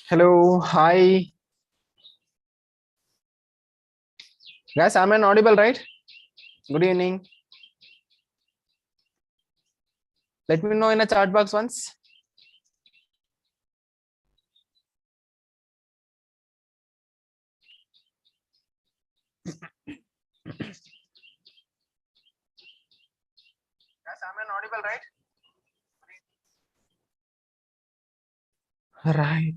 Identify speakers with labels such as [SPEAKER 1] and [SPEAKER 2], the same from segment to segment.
[SPEAKER 1] Hello, hi. Guys, I'm an audible, right? Good evening. Let me know in a chat box once. Guys, I'm an audible, right? Right.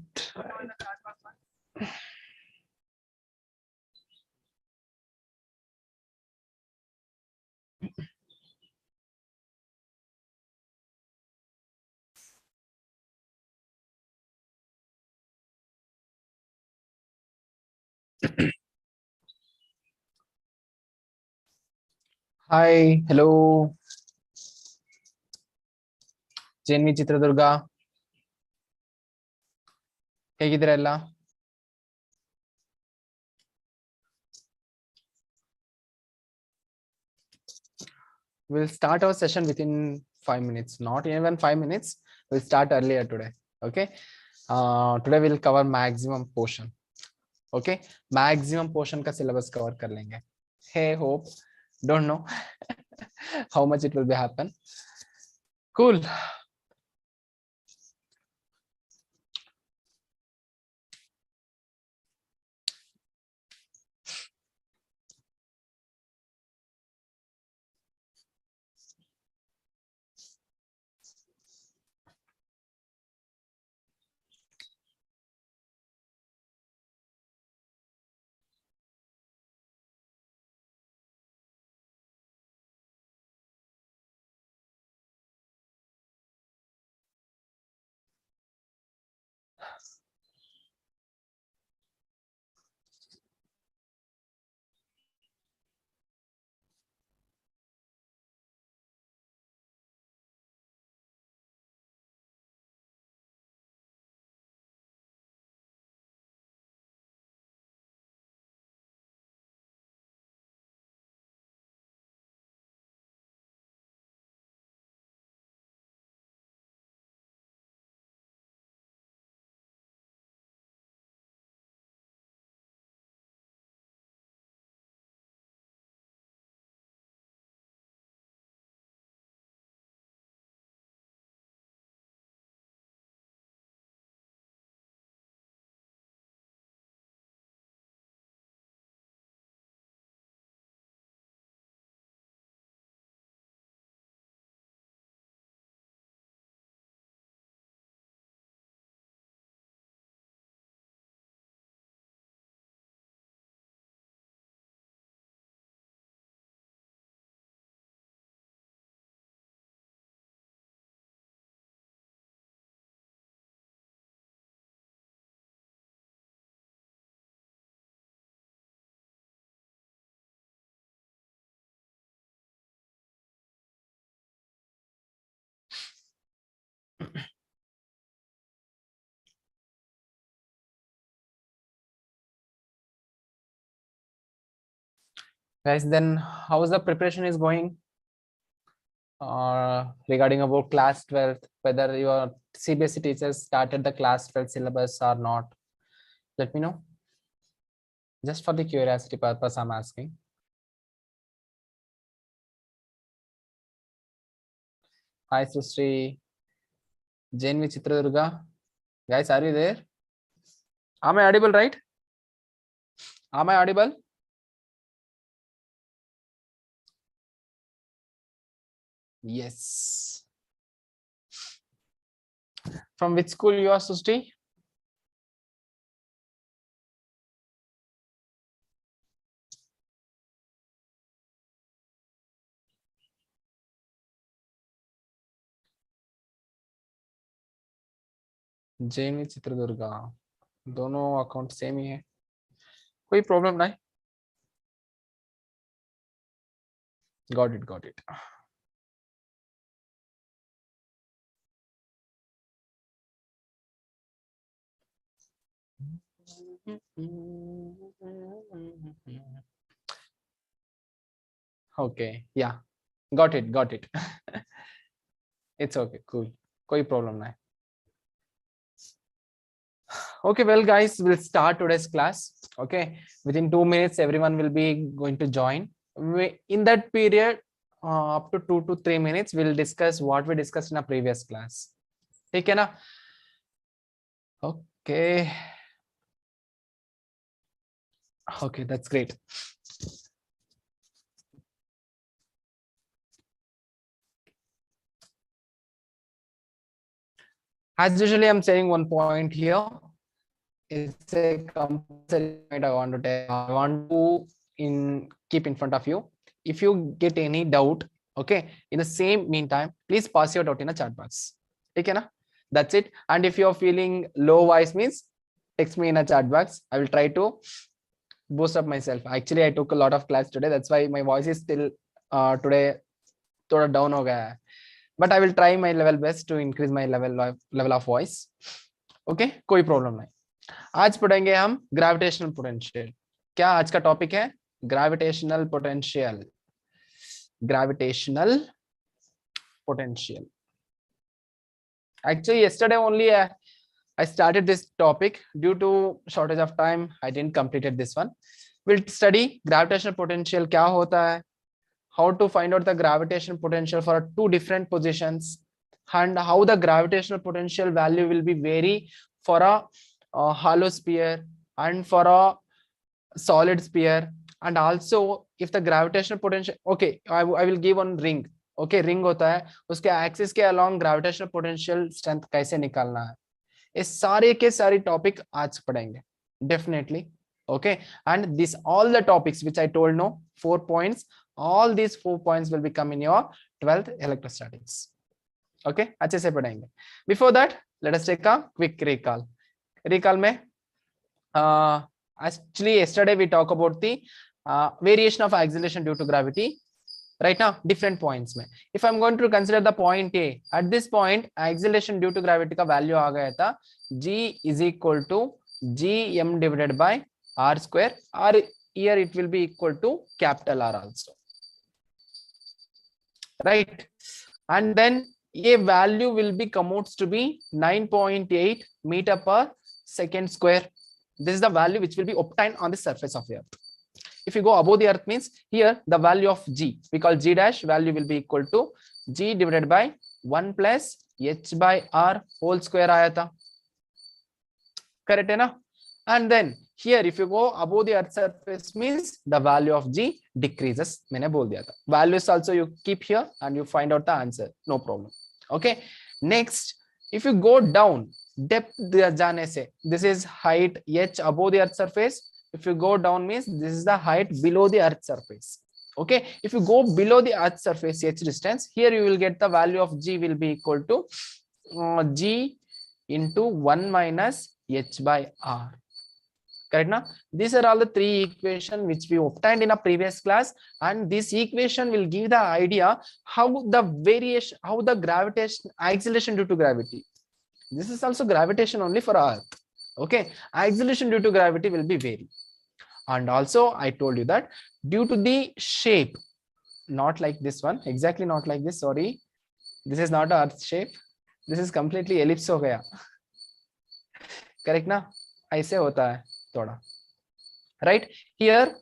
[SPEAKER 1] Hi, hello. Jenny Chitradurga. ಹೇಗಿದ್ದೀರಾ ಎಲ್ಲ? We'll start our session within 5 minutes. Not even 5 minutes. We'll start earlier today. Okay. Today we'll cover maximum portion. Okay. Maximum portion का syllabus cover कर लेंगे. Hey, hope. Don't know how much it will be happen. Cool. Guys, then how is the preparation is going regarding about class 12th, whether your CBSE teachers started the class 12 syllabus or not? Let me know. Just for the curiosity purpose, I'm asking. Hi, Sustri. Jainvi Chitradurga. Guys, are you there? Am I audible, right? Am I audible? Yes. From which school you are, Sustri? Jain Chitradurga. दोनों account same ही है, कोई problem नहीं. Got it, got it. Okay, yeah, got it, got it. It's okay, cool, कोई problem नहीं. Okay, well, guys, we'll start today's class. Okay, within 2 minutes, everyone will be going to join. In that period, up to 2 to 3 minutes, we'll discuss what we discussed in a previous class. Okay, na? Okay. Okay, that's great. As usually, I'm saying one point here. It's a compulsory point I want to tell. I want to keep in front of you. If you get any doubt, okay, in the same meantime, please pass your doubt in a chat box. Okay, na? That's it. And if you're feeling low voice, means text me in a chat box. I will try to boost up myself. Actually, I took a lot of class today. That's why my voice is still today thoda down ho gaya hai. But I will try my level best to increase my level of voice. Okay, कोई problem नहीं. आज पढ़ेंगे हम gravitational potential. क्या आज का topic है? Gravitational potential. Gravitational potential. Actually, yesterday only I started this topic. Due to shortage of time, I didn't completed this one. We'll study gravitational potential. क्या होता है? How to find out the gravitational potential for two different positions, and how the gravitational potential value will be vary for a hollow sphere and for a solid sphere, and also if the gravitational potential, okay, I will give one ring. Okay, ring होता है, उसके axis के along gravitational potential strength कैसे निकालना है, ये सारे के सारे टॉपिक आज पढ़ेंगे definitely. Okay, and this all the topics which I told, no, 4 points, all these 4 points will become in your 12th electrostatics. Okay, अच्छे से पढ़ेंगे. Before that, let us take a quick recall. Recall में actually yesterday we talk about the variation of acceleration due to gravity. Right now, different points में. If I'm going to consider the point A, at this point acceleration due to gravity का value आ गया था G is equal to Gm divided by R square, or here it will be equal to capital R also. Right, and then a value will be come out to be 9.8 meter per second square. This is the value which will be obtained on the surface of the earth. If you go above the earth, means here the value of G, we call G dash, value will be equal to G divided by 1 plus H by R whole square आया था. Correct है ना? And then here if you go above the earth surface, means the value of G decreases. मैंने बोल दिया था. Values also you keep here and you find out the answer, no problem. Okay, next if you go down depth जाने से, this is height H above the earth surface. If you go down, means this is the height below the earth surface. Okay, if you go below the earth surface H distance, here you will get the value of G will be equal to G into 1 minus H by R. Correct now? These are all the three equations which we obtained in a previous class, and this equation will give the idea how the variation, how the gravitation, acceleration due to gravity. This is also gravitation only for Earth. Okay, acceleration due to gravity will be vary. And also I told you that due to the shape, not like this one, exactly not like this, sorry, this is not a Earth shape, this is completely ellipse हो गया. Correct ना? ऐसे होता है थोड़ा. Right, here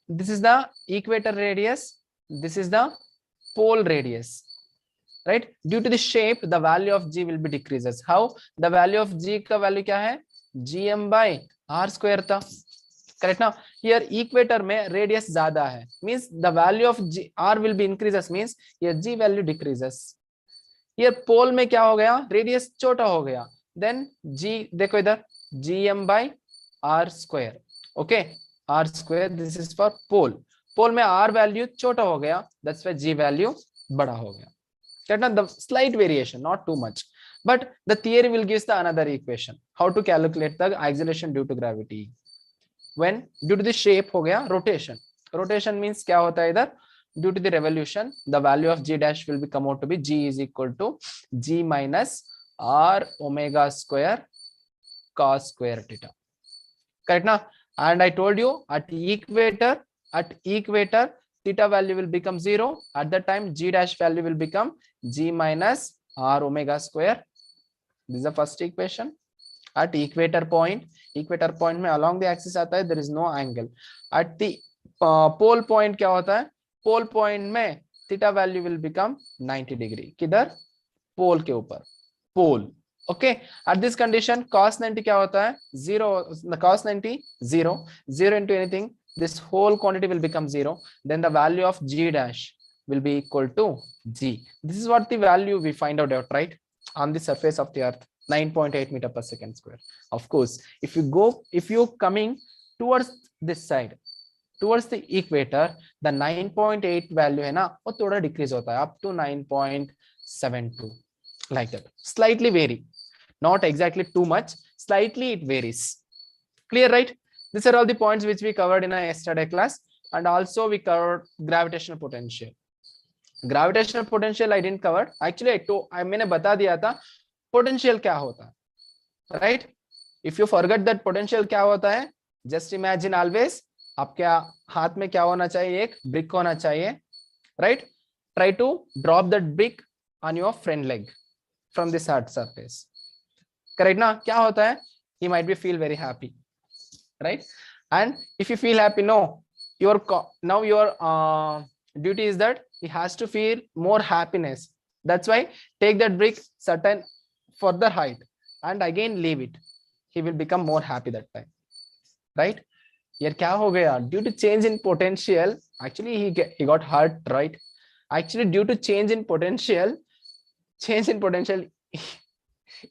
[SPEAKER 1] this is the equator radius, this is the pole radius. Right, due to the shape the value of G will be decreases. How? The value of G का value क्या है? Gm by R square था. Correct now? Here equator में radius ज्यादा है, means the value of G R will be increases, means here G value decreases. Here pole में क्या हो गया? Radius छोटा हो गया, then G देखो इधर Gm by R square. Okay, R square, this is for pole. Pole में R value छोटा हो गया, that's why G value बड़ा हो गया. The slight variation, not too much, but the theory will give the another equation how to calculate the acceleration due to gravity. When due to the shape हो गया rotation. Rotation means क्या होता है इधर? Due to the revolution, the value of G dash will be come out to be G is equal to G minus R omega square cos square theta. Correct now? And I told you at equator theta value will become 0. At that time G dash value will become G minus R omega square. This is the first equation. at equator point में along the axis आता है, there is no angle. At the pole point क्या होता है, pole point में theta value will become 90 degree. किधर, pole के ऊपर, pole. Okay, at this condition cos 90 क्या होता है, 0. Cos 90 0 into anything, this whole quantity will become 0. Then the value of g dash will be equal to g. This is what the value we find out, right, on the surface of the earth, 9.8 meter per second square. Of course, if you coming towards this side, towards the equator, the 9.8 value है ना, वो थोड़ा decrease होता है up to 9.72, like that, slightly vary, not exactly too much, slightly it varies. Clear, right? These are all the points which we covered in our yesterday class. And also we covered gravitational potential. Gravitational potential I didn't cover, actually मैंने बता दिया था potential क्या होता है, right? If you forget that potential क्या होता है, just imagine always आपके हाथ में क्या होना चाहिए, एक brick होना चाहिए, right? Try to drop that brick on your friend leg from this hard surface, correct ना? क्या होता है, he might be feel very happy, right? And if you feel happy, no, your duty is that he has to feel more happiness. That's why take that brick certain further height and again leave it, he will become more happy that time, right? यार क्या हो गया, due to change in potential, actually he got hurt, right? Actually due to change in potential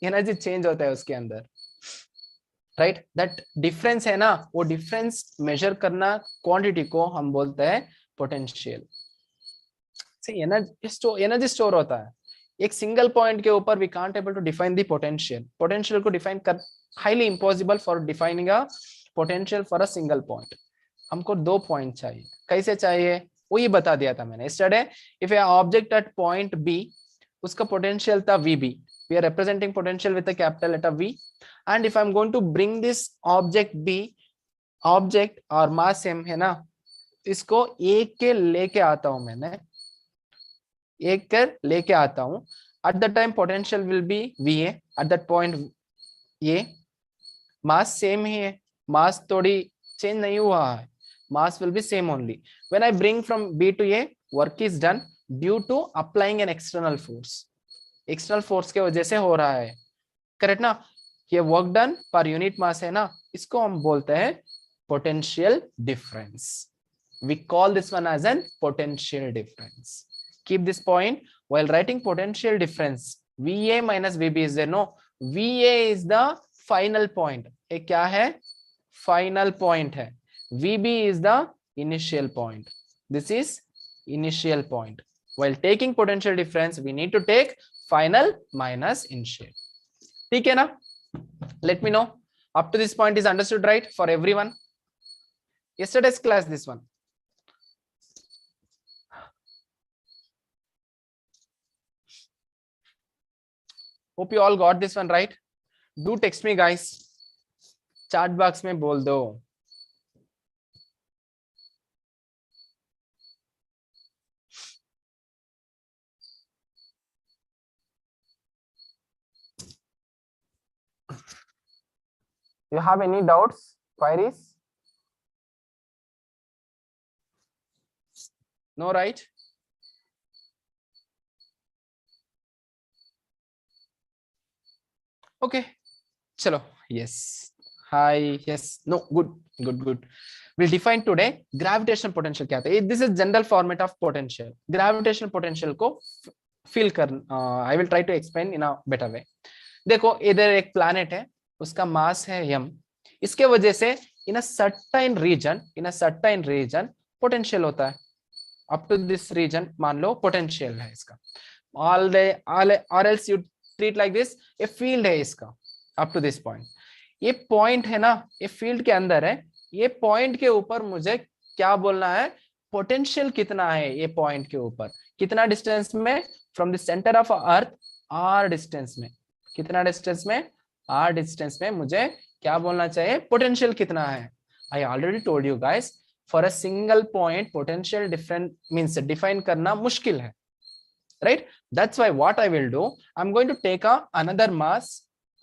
[SPEAKER 1] energy change होता है उसके अंदर, right? That difference है ना, वो डिफरेंस मेजर करना क्वांटिटी को हम बोलते हैं पोटेंशियल. एनर्जी स्टोर होता है एक सिंगल पॉइंट के ऊपर. We can't able to define the potential. Potential को डिफाइन कर highly impossible for defining a potential for a single point. हमको 2 पॉइंट चाहिए. कैसे चाहिए वो ये बता दिया था मैंने yesterday. If a object at point B, उसका पोटेंशियल था VB. We are representing potential with a capital letter V. And if I'm going to bring this object B, object और mass M है ना, इसको एक के लेके आता हूं मैंने, एक कर लेके आता हूं. At that time potential will be VA. At that point ये mass same ही है, mass थोड़ी change नहीं हुआ है, mass will be same only. When I bring from B to A, work is done due to applying an external force. External force के वजह से हो रहा है, करेक्ट ना? ये work done per unit mass है ना, इसको हम बोलते हैं potential difference. We call this one as an potential difference. Keep this point while writing potential difference. VA minus VB is there? No, VA is the final point. ये क्या है? Final point है. VB is the initial point. This is initial point. While taking potential difference, we need to take final minus initial. ठीक है ना? Let me know. Up to this point is understood, right, for everyone? Yesterday's class, this one. Hope you all got this one, right? Do text me, guys. Chat box में बोल दो. You have any doubts, queries? No, right? Okay, chalo. Yes. Hi. Yes. No. Good. We'll define today gravitational potential क्या था. This is general format of potential. Gravitational potential को feel कर. I will try to explain in a better way. देखो इधर एक planet है, उसका मास है m. इसके वजह से इन अ सर्टेन रीजन पोटेंशियल होता है. अप टू दिस रीजन मान लो पोटेंशियल है इसका. और else you treat like this, ये फील्ड है इसका अप टू दिस पॉइंट. ये पॉइंट है ना, ये फील्ड के अंदर है. ये पॉइंट के ऊपर मुझे क्या बोलना है, पोटेंशियल कितना है ये पॉइंट के ऊपर, कितना डिस्टेंस में from the centre of earth r distance में, कितना डिस्टेंस में r डिस्टेंस में मुझे क्या बोलना चाहिए, पोटेंशियल कितना है. I already told you guys, for a single point potential different means define करना मुश्किल है, right? That's why what I will do, I'm going to take another mass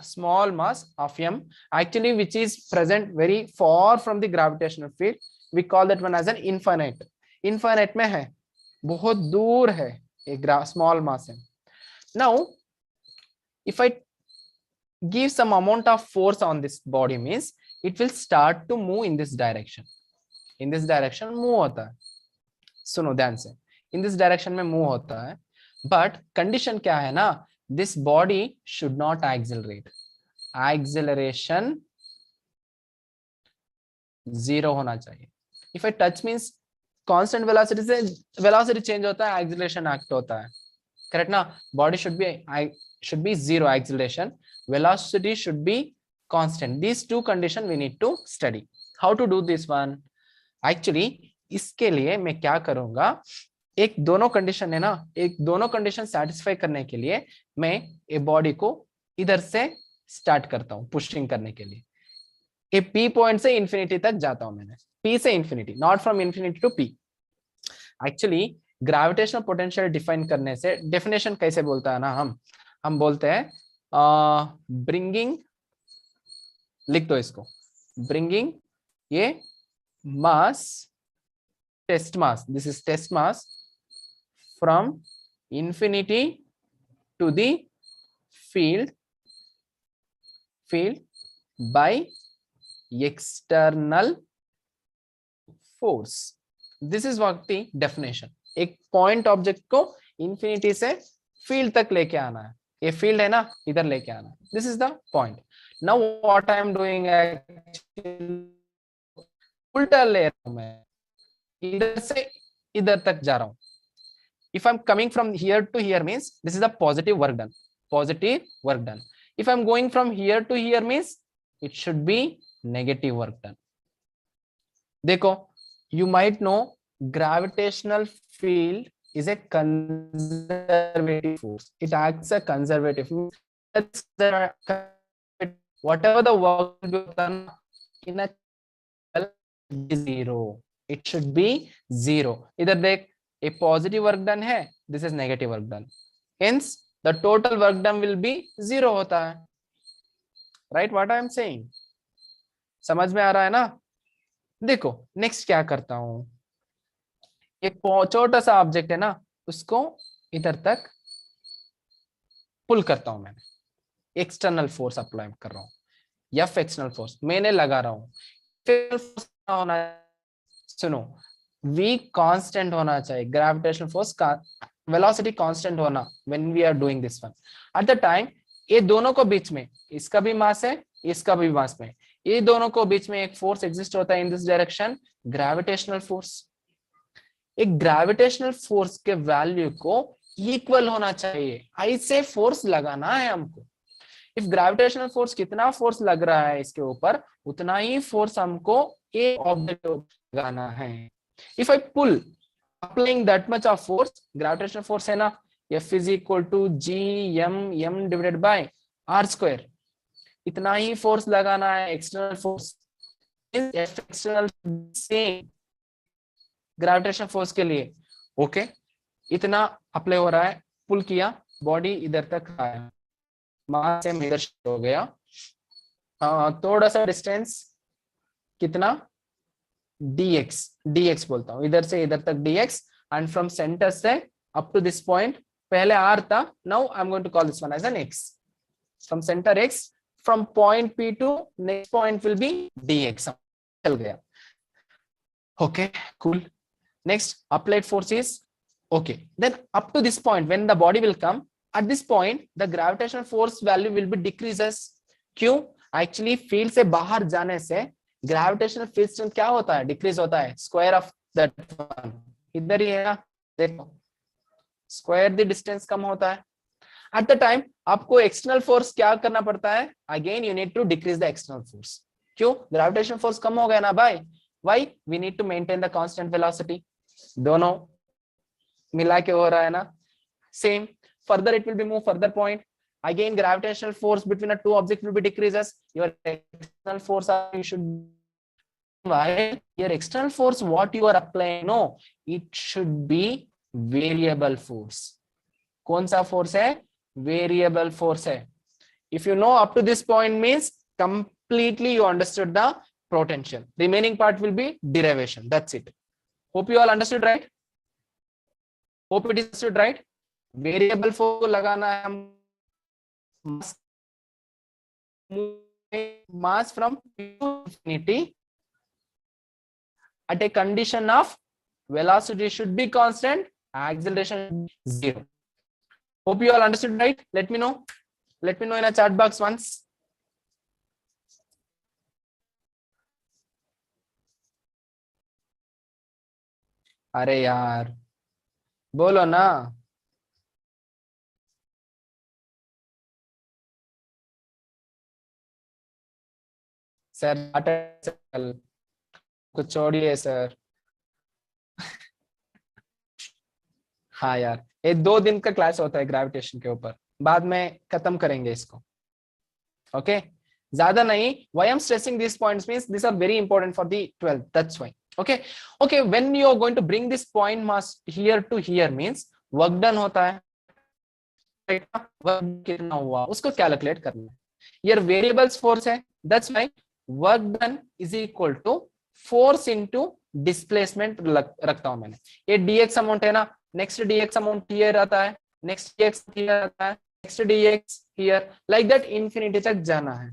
[SPEAKER 1] small mass of m, actually which is present very far from the gravitational field. We call that one as an infinite. Infinite में है, बहुत दूर है, एक small mass है. Now if I give some amount of force on this body, means it will start to move in this direction. In this direction move होता है. सुनो ध्यान से, in this direction में move होता है. But condition क्या है ना, this body should not accelerate. Acceleration 0 होना चाहिए. If I touch means constant velocity से velocity change होता है, acceleration act होता है. Correct ना? Body should be 0 acceleration. Velocity should be constant. These two conditions we need to study. How to do this one? Actually इसके लिए मैं क्या करूंगा, एक दोनों कंडीशन है ना, एक दोनों कंडीशन सेटिस्फाई करने के लिए मैं ये बॉडी को इधर से स्टार्ट करता हूं पुशिंग करने के लिए. ये पी पॉइंट से इंफिनिटी तक जाता हूं मैंने, पी से infinity, not from infinity to p. Actually gravitational potential define करने से डेफिनेशन कैसे बोलता है ना, हम बोलते हैं ब्रिंगिंग, लिख दो इसको, ब्रिंगिंग ये mass, test mass, this is test mass, from infinity to the field by external force. This is what the definition. एक point object को infinity से field तक लेके आना है, ये field है ना, इधर लेके आना है. This is the point. Now what I am doing actually, उल्टा ले रहा हूं मैं, इधर से इधर तक जा रहा हूं. If I'm coming from here to here means this is the positive work done. Positive work done. If I'm going from here to here means it should be negative work done. देखो, you might know gravitational field is a conservative force. It acts a conservative. Whatever the work done in a 0, it should be 0. इधर देख, a positive work done है, this is negative work done, hence the total work done will be 0 होता है. right what I am saying? समझ में आ रहा है ना? देखो नेक्स्ट क्या करता हूं, एक छोटा सा ऑब्जेक्ट है ना, उसको इधर तक पुल करता हूं मैंने, एक्सटर्नल फोर्स अप्लाई कर रहा हूं, F एक्सटर्नल फोर्स मैंने लगा रहा हूं. होना, सुनो, v कांस्टेंट होना चाहिए, ग्रेविटेशनल फोर्स का वेलोसिटी कांस्टेंट होना when we are doing this one. At the time ये दोनों को बीच में, इसका भी मास है, इसका भी मास में, ये दोनों को बीच में एक फोर्स एग्जिस्ट होता है in this direction, gravitational force. एक ग्रेविटेशनल फोर्स के वैल्यू को इक्वल होना चाहिए, ऐसे फोर्स लगाना है हमको. इफ ग्रेविटेशनल फोर्स, कितना फोर्स लग रहा है इसके ऊपर, उतना ही फोर्स हमको एक ऑब्जेक्ट लगाना है. If I pull applying that much of force, gravitational force है ना, F is equal to G m divided by r square, इतना ही फोर्स लगाना है external force. F external same gravitational force के लिए, ओके इतना अप्लाई हो रहा है, पुल किया, बॉडी इधर तक आया, मास से इधर हो गया, थोड़ा सा डिस्टेंस कितना, dx बोलता हूं, इधर से इधर तक dx, एंड फ्रॉम सेंटर से अप टू दिस पॉइंट, पहले r था, now I am going to call this one as an x. From centre x, from point p to next point will be dx. चल गया, okay cool. Next applied force is okay. Then up to this point when the body will come, at this point the gravitational force value will be decreases. क्यों? Actually field से बाहर जाने से gravitational field strength क्या होता है, decrease होता है, स्क्वायर ऑफ दैट वन, इधर ही है ना, देखो स्क्वायर द डिस्टेंस कम होता है. एट द टाइम आपको एक्सटर्नल फोर्स क्या करना पड़ता है, again you need to decrease the external force. क्यों? ग्रेविटेशनल फोर्स कम हो गया ना भाई, why? We need to maintain the constant velocity. दोनों मिला के हो रहा है ना, same. Further it will be move further point, again gravitational force between the two objects will be decreases, your external force you should, why your external force what you are applying, no, it should be variable force. कौन सा force है? Variable force है. If you know up to this point means completely you understood the potential. Remaining part will be derivation. That's it. Hope you all understood, right? Hope it is understood, right? Variable for लगाना है हम mass from infinity at a condition of velocity should be constant, acceleration 0. Hope you all understood, right? Let me know. Let me know in a chat box once. अरे यार बोलो ना. Sir कुछ छोड़िए sir. हाँ यार, ये 2 दिन का क्लास होता है ग्रेविटेशन के ऊपर, बाद में खत्म करेंगे इसको. ओके ज्यादा नहीं. Why I'm stressing these points means these are very important for the 12th. That's why. Okay, when you are going to bring this point mass here to here means work done होता है. Work कितना हुआ उसको calculate करना है. ये variables force है. That's why work done is equal to force into displacement रखता हूं मैंने. ये dx अमाउंट है ना. नेक्स्ट dx अमाउंट हियर आता है. नेक्स्ट dx हियर आता है. Next dx here. Like that infinity तक जाना है.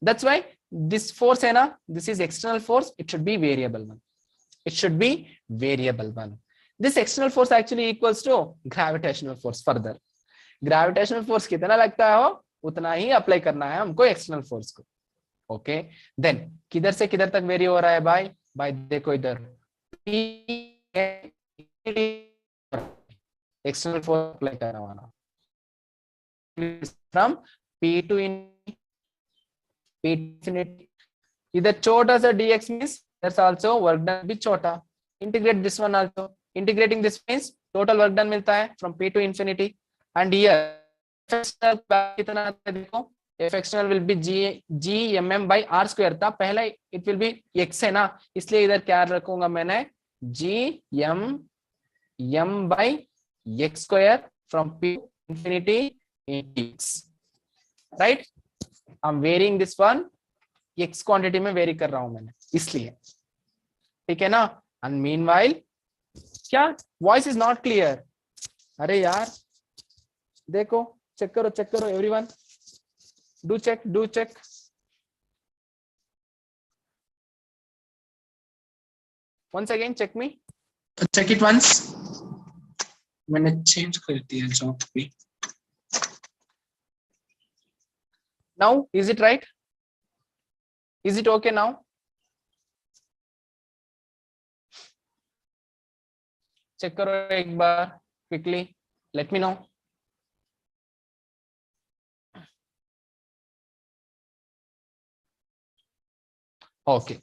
[SPEAKER 1] That's why this force है ना. This is external force. It should be variable one. It should be variable one. This external force actually equals to gravitational force. Further gravitational force कितना लगता है हो उतना ही अप्लाई करना है हमको एक्सटर्नल फोर्स को. ओके देन किधर से किधर तक वेरी हो रहा है भाई. भाई देखो इधर एक्सटर्नल फोर्स अप्लाई करना वाला फ्रॉम p to infinity. इधर छोटा सा dx means there's also work done भी छोटा. Integrate this one also. Integrating this means total work done मिलता है from p to infinity. And here कितना आता है देखो. F external will be g mm by r square था पहला. It will be x है ना, इसलिए इधर क्या रखूंगा मैंने g m by x square from p infinity in x. Right? I'm varying this one. x quantity में वेरी कर रहा हूं मैंने इसलिए. ठीक है ना. And meanwhile क्या voice is not clear. अरे यार देखो चेक करो everyone. Do check. once again check me.
[SPEAKER 2] check it once. मैंने चेंज कर दिया जॉब भी.
[SPEAKER 1] now is it right? is it okay now? Check करो एक बार quickly. let me know. Okay.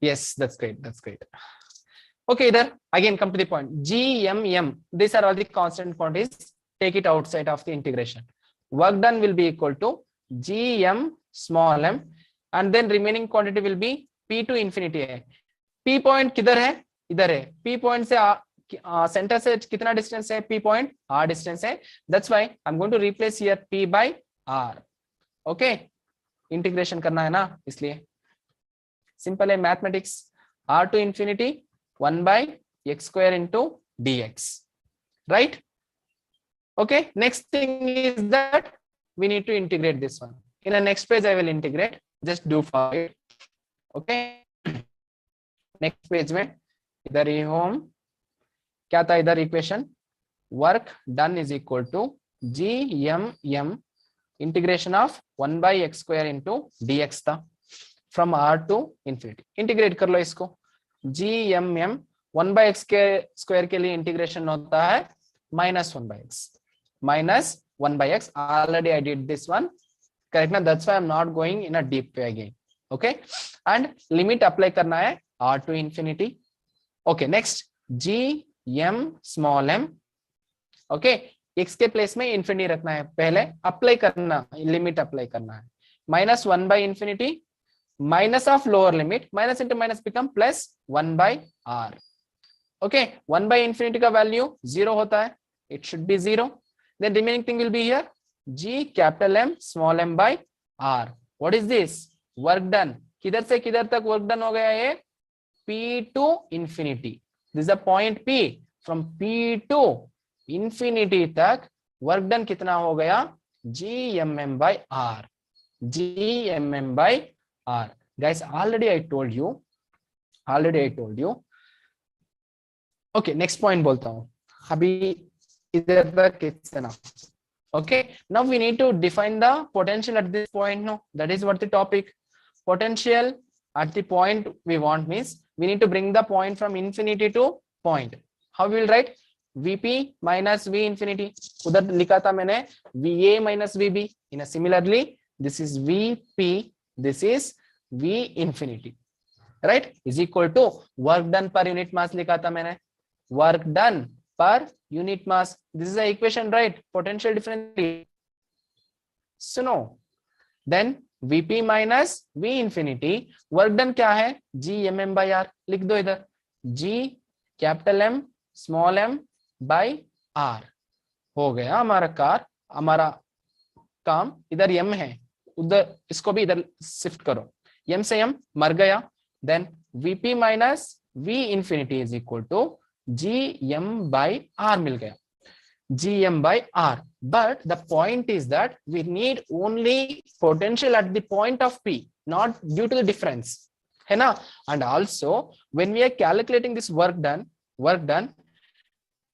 [SPEAKER 1] Yes, that's great. Okay, there again come to the point. G m m. These are all the constant quantities. Take it outside of the integration. Work done will be equal to g m small m, and then remaining quantity will be p to infinity है. P point किधर है? इधर है. P point से centre से कितना distance है? P point r distance है. That's why I'm going to replace here p by r. Okay. Integration करना है ना इसलिए. सिंपल है mathematics. r to infinity 1 by x square into dx. Right? Okay. Next thing is that we need to integrate this one. In the next page I will integrate. Just do for it. Okay. next page में इधर ही home क्या था. इधर equation work done is equal to g m integration of 1 by x square into dx था from r to infinity. Integrate कर लो इसको. g m 1 by x square के लिए इंटीग्रेशन होता है -1 by x. -1 by x. Already I did this one. Correct ना. That's why I'm not going in a deep way again. Okay. And limit apply करना है r to infinity. Okay. Next g m small m. Okay. x के place में infinity रखना है. पहले apply करना limit apply करना है. -1 by infinity minus of lower limit. minus into minus become plus 1 by r. Okay. 1 by infinity का value 0 होता है. It should be 0. Then remaining thing will be here G capital M small m by R. What is this? Work done. किधर से किधर तक work done हो गया ये? P to infinity. This is a point P. From P to infinity तक work done कितना हो गया? GMM by R. GMM by R. Guys, already I told you. Okay, next point बोलता हूँ. अभी इधर तक it's enough. Okay, now we need to define the potential at this point. No, that is what the topic. Potential at the point we want means we need to bring the point from infinity to point. How we will write? Vp minus V infinity. उधर लिखा था मैंने Va minus Vb. In a similarly, this is Vp, this is V infinity, right? Is equal to work done per unit mass लिखा था मैंने. Work done per unit mass. This is the equation, right? Potential difference. So no. Then Vp minus V infinity. Work done क्या है? Gmm by R. लिख दो इधर. G capital M small m by R. हो गया हमारा काम. इधर m है, उधर इसको भी इधर शिफ्ट करो. m से m मर गया. Then Vp minus V infinity is equal to Gm by R मिल गया. Gm by R. But the point is that we need only potential at the point of P, not due to the difference. है ना? And also when we are calculating this work done,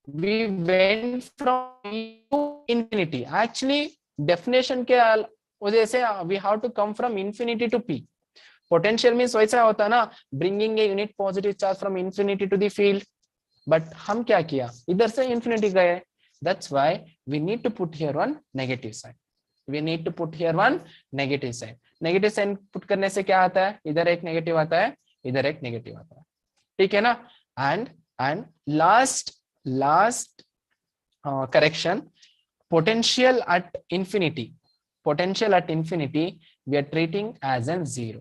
[SPEAKER 1] we went from P to infinity. Actually, definition के वजह से we have to come from infinity to P. Potential means वैसा होता है ना, bringing a unit positive charge from infinity to the field. But हम क्या किया? इधर से infinity गए. That's why we need to put here one negative sign. Negative sign put करने से क्या आता है? इधर एक negative आता है, इधर एक negative आता है. ठीक है ना? And last correction, potential at infinity we are treating as an zero.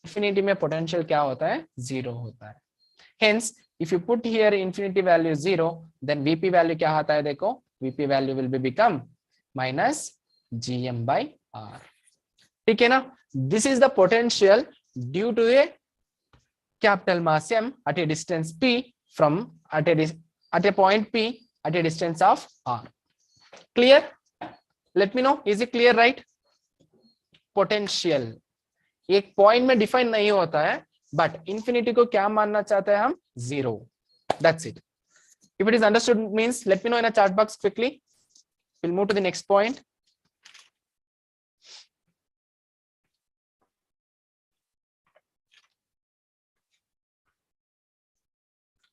[SPEAKER 1] Infinity में potential क्या होता है? Zero होता है. Hence, if you put here infinity value 0, then Vp value क्या आता है? देखो, Vp value will be become minus Gm by R. ठीक है ना? This is the potential due to a capital mass M at a distance P from at a point P at a distance of R. Clear? Let me know. Is it clear, right? Potential एक point में define नहीं होता है, but infinity को क्या मानना चाहते हैं हम? Zero. That's it. If it is understood means let me know in a chat box quickly. We'll move to the next point.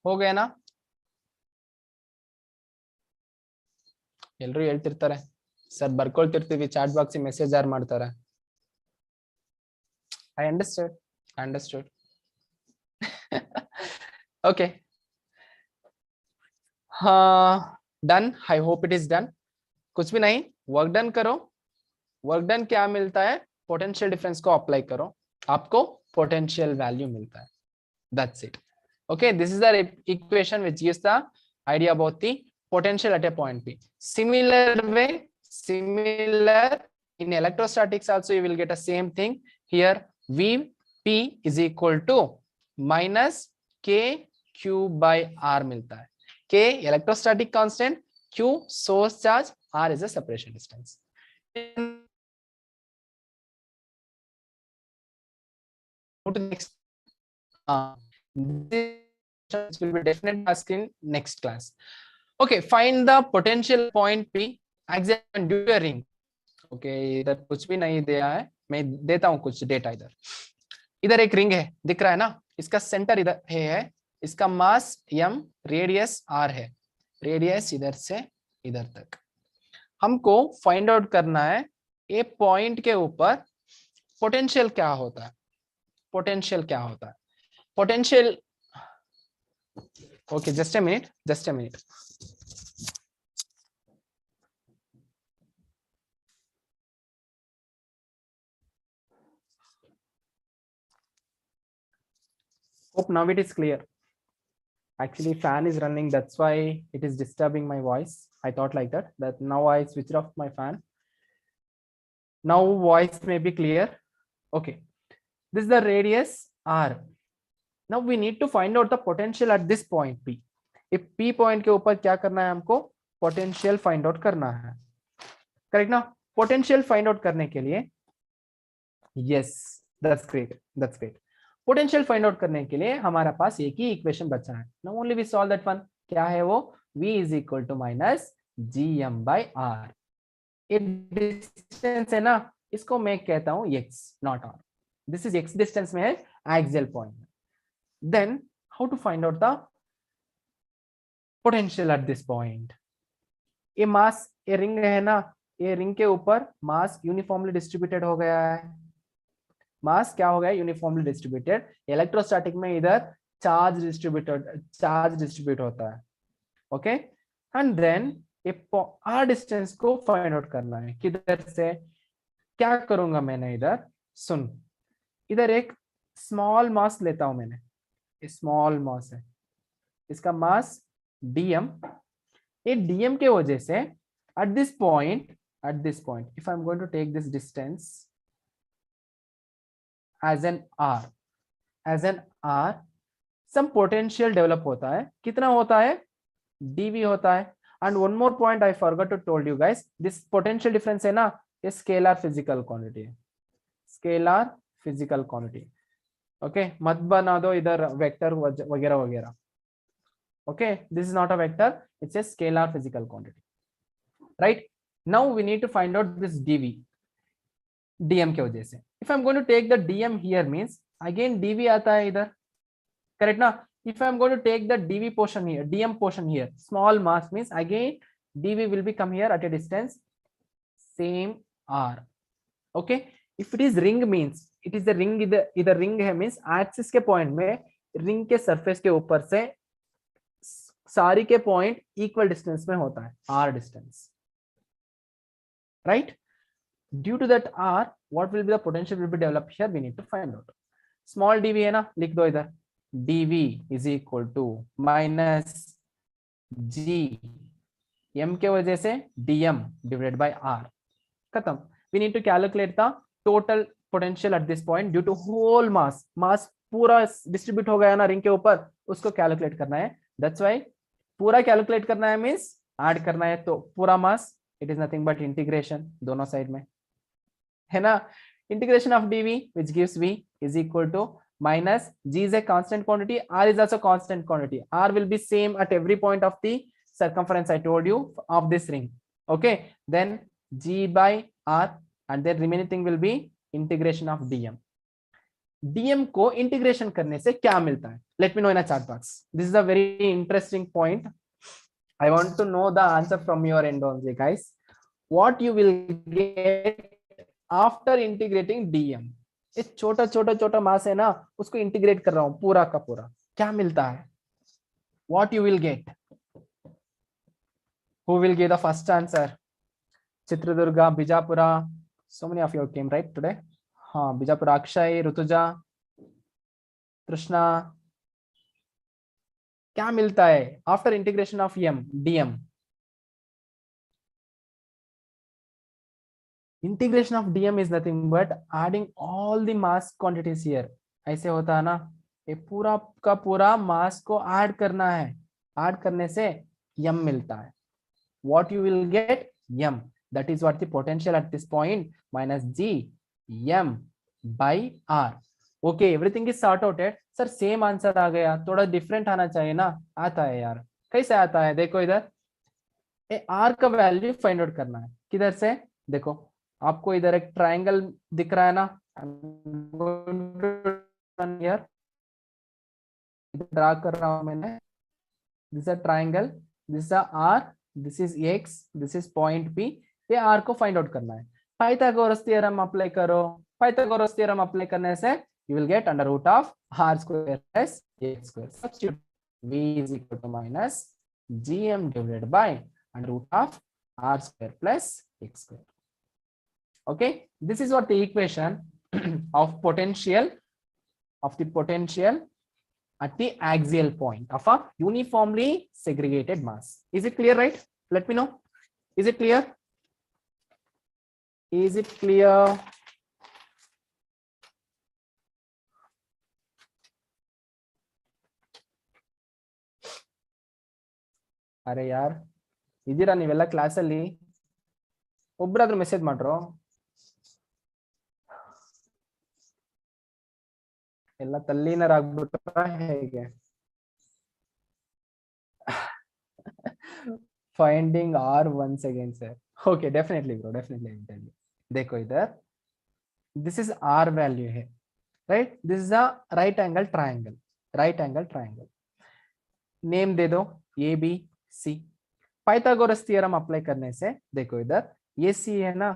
[SPEAKER 1] हो गया ना? ಎಲ್ಲರೂ ಹೇಳ್ತಿರ್ತಾರೆ ಸರ್ ಬರ್ಕೊಳ್ತಿರ್ತೀವಿ ಚಾಟ್ ಬಾಕ್ಸ್ ಮೆಸೇಜ್ ಯಾರು ಮಾಡ್ತಾರೆ. I understood. Okay. Done. I hope it is done. कुछ भी नहीं, वर्क डन करो. वर्क डन क्या मिलता है? पोटेंशियल डिफरेंस को अप्लाई करो, आपको पोटेंशियल वैल्यू मिलता है. That's it. Okay, this is the equation which gives the idea about the potential at a point P. Similar in electrostatics also you will get the same thing. Here Vp is equal to minus k q by r मिलता है. K electrostatic constant, Q source charge, R is a separation distance. Go to the next. This will be definitely asked in next class. Okay, find the potential point P exact due to a ring. Okay, इधर कुछ भी नहीं दिया है, मैं देता हूँ कुछ डेटा. इधर एक रिंग है, दिख रहा है ना? इसका सेंटर इधर है, इसका मास m, रेडियस r है. रेडियस इधर से इधर तक. हमको फाइंड आउट करना है ए पॉइंट के ऊपर पोटेंशियल क्या होता है. Potential okay, just a minute. Hope now it is clear. Actually fan is running, that's why it is disturbing my voice. I thought like that now I switched off my fan. Now voice may be clear. Okay, this is the radius r. Now we need to find out the potential at this point P. if P point के ऊपर क्या करना है हमको, potential find out करना है, correct ना? Potential find out करने के लिए, yes that's great, that's great, potential find out करने के लिए हमारा पास एक ही इक्वेशन बचा है. Now only we solve that one. क्या है वो? V is equal to minus GM by R. ये डिस्टेंस है ना, इसको मैं कहता हूं x not r. This is x distance में है axial point. Then how to find out the potential at this point? ये मास, ये रिंग है ना, ये रिंग के ऊपर मास यूनिफॉर्मली डिस्ट्रीब्यूटेड हो गया है. मास क्या हो गया? Uniformly distributed. इलेक्ट्रोस्टैटिक में इधर चार्ज डिस्ट्रीब्यूट होता है. Okay, and then R distance को फाइंड आउट करना है. किधर से? क्या करूंगा मैंने इधर, सुन, इधर एक स्मॉल मास लेता हूं मैंने. स्मॉल मास है, इसका मास dm. ये dm के वजह से at this point if I'm going to take this distance as an r, some potential develop होता है. कितना होता है? dv होता है. And one more point I forgot to told you guys, this potential difference है ना, ये scalar physical quantity है. scalar physical quantity. ओके, मत बना दो इधर वेक्टर वगैरह वगैरह. Okay, this is not a vector, it's a scalar physical quantity. Right, now we need to find out this dv, dm के वजह से. If I am going to take the dm here means again dv आता है इधर, correct ना? If I am going to take the dv portion here, dm portion here, small mass means again dv will be come here at a distance same r. okay, if it is ring means it is a ring, इधर ring है means axis के point में ring के surface के ऊपर से सारी के पॉइंट इक्वल डिस्टेंस में होता है, r distance. Right, due to that r what will be the potential will be developed here, we need to find out. Small dv है ना, लिख दो इधर, dv is equal to minus g m के वजह से dm divided by r. खत्म. we need to calculate the total potential at this point due to whole mass पूरा डिस्ट्रीब्यूट हो गया ना रिंग के ऊपर, उसको कैलकुलेट करना है. दैट्स व्हाई पूरा कैलकुलेट करना है मींस ऐड करना है, तो पूरा mass it is nothing but integration दोनों साइड में है ना. Integration of dv which gives v is equal to minus g is a constant quantity, r is also constant quantity. r will be same at every point of the circumference I told you of this ring. okay, then g by r and the remaining thing will be integration of dm. dm को integration करने से क्या मिलता है? Let me know in a chat box. This is a very interesting point. I want to know the answer from your end only, guys. What you will get after integrating dm? ये छोटा छोटा छोटा मास है ना, उसको integrate कर रहा हूं पूरा का पूरा, क्या मिलता है? What you will get? Who will give the first answer? Chitradurga, Bijapura, so many of you came right today. हाँ, बिजापुरा, अक्षय, ऋतुजा, कृष्णा. क्या मिलता है after integration of dm? Integration of dm is nothing but adding all the mass quantities here. ऐसे होता है ना, ये पूरा का पूरा मास को ऐड करना है, ऐड करने से m मिलता है. what you will get? m. that is what the potential at this point, minus g m by r. Okay, everything is sort out. Sir same answer आ गया, थोड़ा डिफरेंट आना चाहिए ना. आता है यार, कैसे आता है? देखो इधर आर का वैल्यू फाइंड आउट करना है. किधर से? देखो, आपको इधर एक ट्राइंगल दिख रहा है ना, ड्रा कर रहा हूं मैंने. This a triangle, this a R, this is x, this is point p. ये r को फाइंड आउट करना है. पाइथागोरस थ्योरम अप्लाई करो. पाइथागोरस थ्योरम अप्लाई करने से you will get under root of r square plus x square. Substitute v is equal to minus gm divided by under root of r square plus x square. Okay, this is what the equation of potential at the axial point of a uniformly segregated mass. Is it clear? Right, let me know. Is it clear? Is it clear? ಅರೆ ಯಾರ್ ಇದೀರಾ ನೀವೆಲ್ಲ ಕ್ಲಾಸಲ್ಲಿ? ಒಬ್ಬರಾದ್ರೂ message ಮಾಡ್ರೋ. ಎಲ್ಲ ತಲ್ಲೀನರಾಗ್ಬಿಟ್ರ ಹೇಗೆ? Finding R once again, sir. Okay, definitely, bro. Definitely, I will tell you. देखो इधर, this is R value है, right? This is a right angle triangle. Right angle triangle. Name दे दो ABC. पाइथागोरस थ्योरम अप्लाई करने से देखो इधर AC है ना,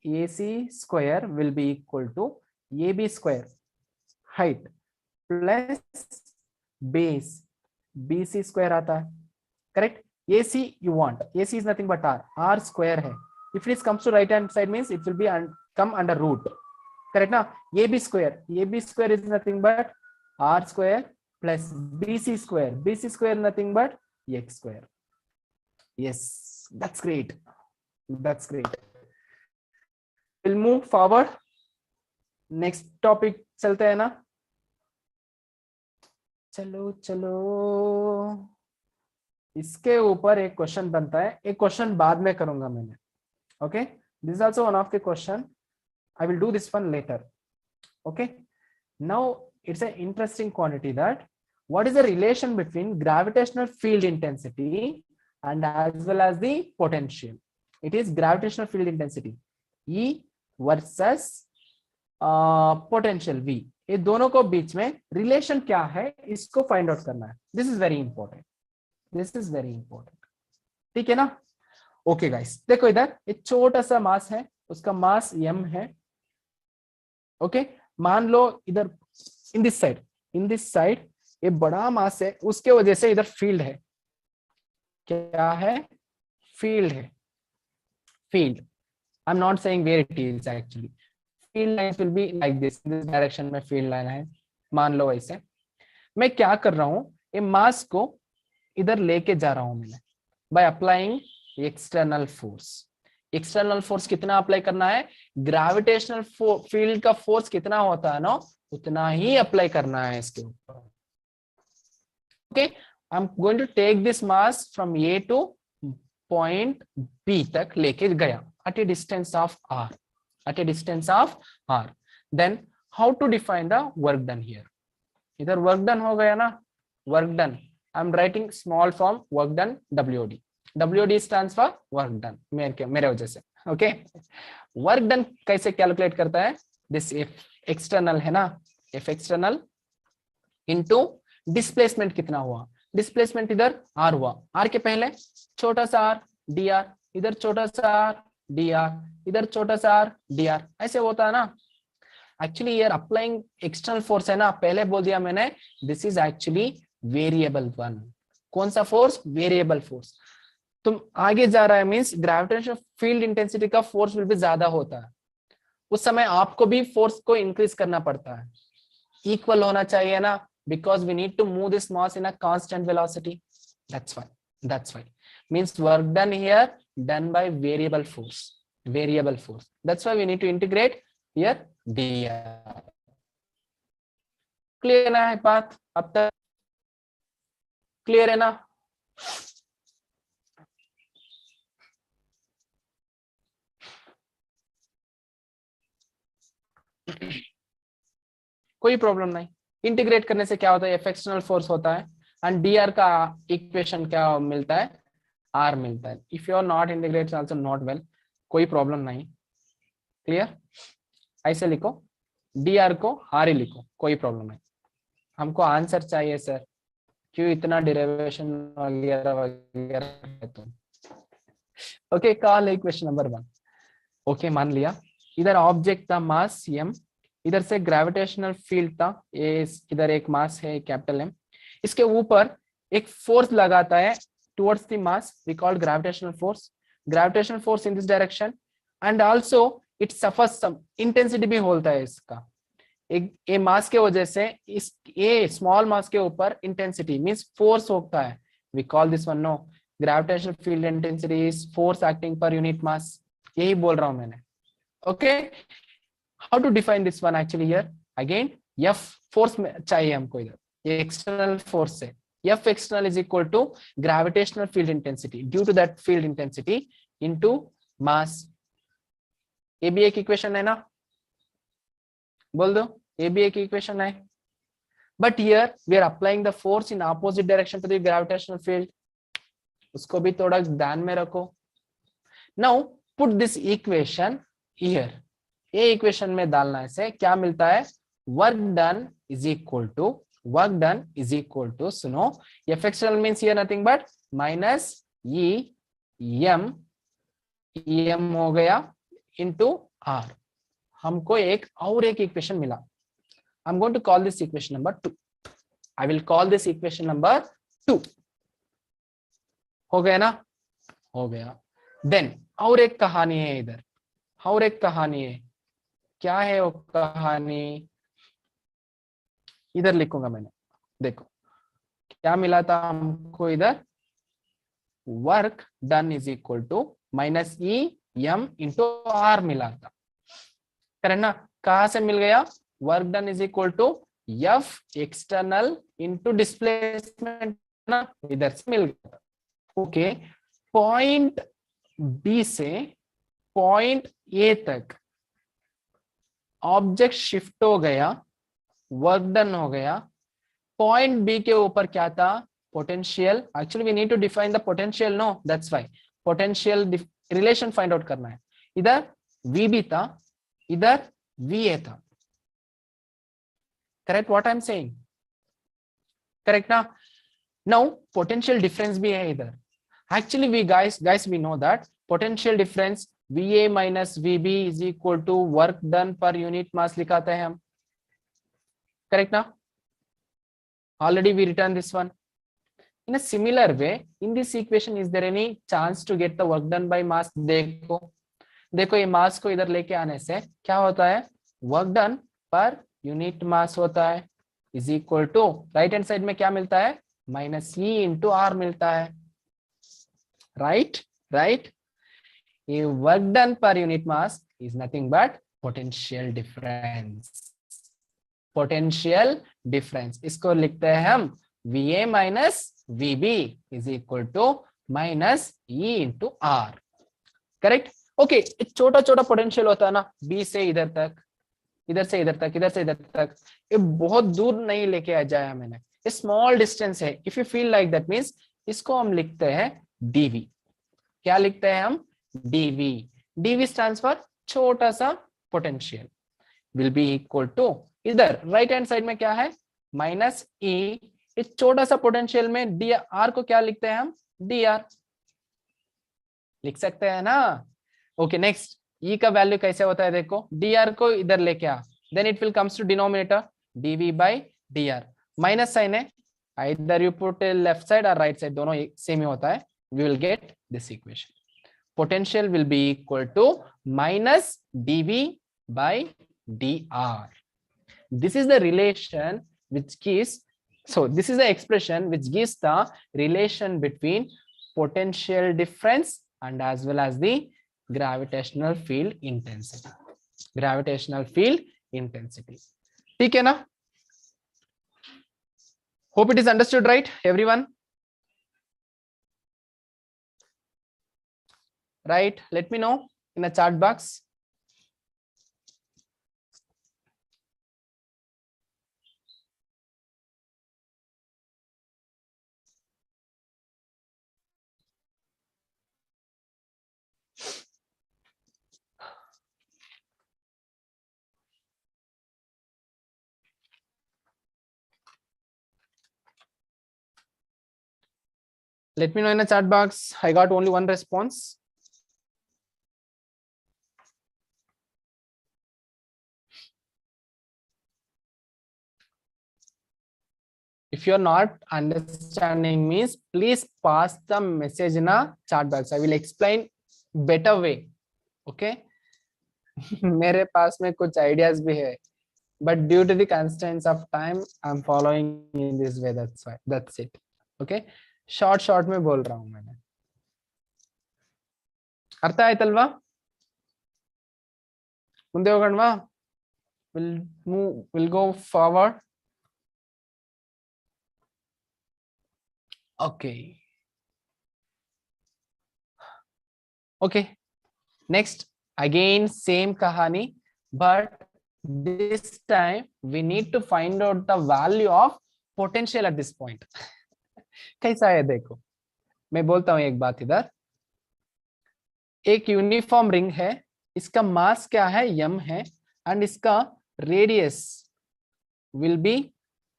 [SPEAKER 1] AC square will be equal to AB square height plus base BC square आता है, correct? AC you want, AC is nothing but R square है. If it comes to right hand side means it will be come under root, correct ना? AB square is nothing but R square plus BC square nothing but X square. Yes, that's great. That's great. We'll move forward. Next topic चलते हैं ना. चलो चलो, इसके ऊपर एक question बनता है. एक क्वेश्चन बाद में करूंगा मैंने. Okay, this is also one of the question. I will do this one later. Okay, now it's an interesting quantity that what is the relation between gravitational field intensity and as well as the potential. It is gravitational field intensity E versus potential V. ये दोनों को बीच में relation क्या है इसको find out करना है. This is very important. This is very important. ठीक है ना? ओके गाइस, देखो इधर एक छोटा सा मास है, उसका मास m है. ओके, मान लो इधर इन दिस साइड ये बड़ा मास है, उसके वजह से इधर फील्ड है. क्या है? फील्ड है. Field, I am not saying where it is actually. Field lines will be like this direction में फील्ड लाइन है, मान लो ऐसे. मैं क्या कर रहा हूं, ये मास को इधर लेके जा रहा हूं मैंने by applying external force. External force कितना अप्लाई करना है? ग्रेविटेशनल फील्ड का फोर्स कितना होता है ना, उतना ही अप्लाई करना है इसके ऊपर. Okay, I am going to take this mass from A to point B तक लेके गया at a distance of r. At a distance of r. Then how to define the work done here? इधर work done हो गया ना, work done. I'm writing small form work done WD. WD stands for work done. मेरे वजह से. Okay. Work done कैसे calculate करता है? This if external है ना, if external into displacement कितना हुआ? Displacement इधर r हुआ. r के पहले छोटा सा r dr, इधर छोटा सा r dr, इधर छोटा सा r dr, ऐसे होता है ना. एक्चुअली यार अप्लाइंग एक्सटर्नल फोर्स है ना, पहले बोल दिया मैंने, this is actually variable one. कौन सा फोर्स? Variable force. तुम आगे जा रहा है मींस ग्रेविटेशनल फील्ड इंटेंसिटी का फोर्स विल भी ज्यादा होता है. उस समय आपको भी फोर्स को इंक्रीज करना पड़ता है. इक्वल होना चाहिए ना, because we need to move this mass in a constant velocity. That's why means work done here done by variable force. That's why we need to integrate here dr. Clear ना है बात? अब तक clear है ना? कोई problem नहीं. Integrate करने से क्या होता है? एक्सटर्नल फोर्स होता है एंड dr का इक्वेशन क्या मिलता है? R मिलता है. If you are not integrate also not well, कोई प्रॉब्लम नहीं. क्लियर? ऐसे लिखो, dr को R ही लिखो, कोई प्रॉब्लम नहीं. हमको आंसर चाहिए सर, क्यों इतना डेरिवेशन वगैरह वगैरह तुम. ओके, कॉल है क्वेश्चन नंबर 1. ओके, मान लिया इधर ऑब्जेक्ट था मास m, इधर से ग्रेविटेशनल फील्ड था, ये इधर एक मास है कैपिटल M, इसके ऊपर एक फोर्स लगाता है towards the mass, we call gravitational force in this direction, and also it suffers some intensity भी होता है इसका. एक ये मास के वजह से इस ये स्मॉल मास के ऊपर इंटेंसिटी मींस फोर्स होता है. we call this one no, gravitational field intensity is force acting per unit mass. यही बोल रहा हूं मैंने. Okay, how to define this one actually here again. F force में चाहिए हमको इधर, ये एक्सटर्नल फोर्स है. F external is equal to gravitational field intensity due to that field intensity into mass. ये भी एक इक्वेशन है ना, बोल दो, ये भी एक इक्वेशन है. But here we are applying the force in opposite direction to the gravitational field. उसको भी थोड़ा ध्यान में रखो. Now put this equation here. ये इक्वेशन में डालने से क्या मिलता है? Work done is equal to सुनो, F external means here nothing but minus em हो गया into r. हमको एक और एक इक्वेशन मिला. I'm going to call this equation number 2. I will call this equation number 2. हो गया ना? हो गया. Then और एक कहानी है इधर, और एक कहानी है. क्या है वो कहानी? इधर लिखूंगा मैंने. देखो क्या मिला था हमको इधर, work done is equal to minus em into R मिला था. करेक्ट ना? कहां से मिल गया? Work done is equal to F external into displacement ना, इधर से मिल गया. ओके, पॉइंट बी से पॉइंट ए तक ऑब्जेक्ट शिफ्ट हो गया, वर्क डन हो गया. पॉइंट बी के ऊपर क्या था? Potential. Actually we need to define the potential, no that's why potential relation find out करना है. इधर VB था, इधर VA था. Correct what I am saying? Correct ना? नाउ पोटेंशियल डिफरेंस भी है इधर. Actually we guys we know that potential difference VA minus VB is equal to work done per unit mass लिखाते हैं हम. करेक्ट ना? Already we written this one. In a similar way, in this equation, is there any chance to get the work done by mass? देखो ये मास को इधर लेके आने से क्या होता है? Work done per unit mass होता है is equal to, right hand side में क्या मिलता है? माइनस ई इंटू आर मिलता है. राइट. ये work done per unit mass is nothing but potential difference. इसको लिखते हैं हम VA minus VB is equal to minus E into R. Correct. Okay, छोटा छोटा पोटेंशियल होता है ना, बी से इधर तक, इधर से इधर तक, इधर से इधर तक. ये बहुत दूर नहीं लेके आ जाया मैंने, ये स्मॉल डिस्टेंस है. If you feel like that means इसको हम लिखते हैं DV. क्या लिखते हैं हम? DV स्टैंड्स फॉर छोटा सा potential will be equal to, इधर राइट हैंड साइड में क्या है? Minus E. इस छोटा सा पोटेंशियल में DR को क्या लिखते हैं हम? DR लिख सकते हैं ना. ओके, नेक्स्ट E का वैल्यू कैसे होता है? देखो DR को इधर लेके आ, then it will comes to denominator DV by DR. Minus sign है, either you put left side और राइट साइड, दोनों सेम ही होता है. We will get this equation. Potential will be equal to minus DV by DR. This is the relation which gives, so this is the expression which gives the relation between potential difference and as well as the gravitational field intensity. ठीक है ना? Hope it is understood, right, everyone? Right? Let me know in the chat box. Let me know in the chat box. I got only one response. If you're not understanding means, please pass the message in a chat box. I will explain better way. Okay? मेरे पास में कुछ ideas भी है, but due to the constraints of time, I'm following in this way. That's why. That's it. Okay? Short में बोल रहा हूं मैंने. अर्थ आया तलवा? ಮುಂದೆ ಹೋಗೋಣವಾ? We'll go forward. Okay, next again same kahani, but this time we need to find out the value of potential at this point. कैसा है देखो, मैं बोलता हूं एक बात इधर, एक यूनिफॉर्म रिंग है, इसका मास क्या है, m है, एंड इसका radius will be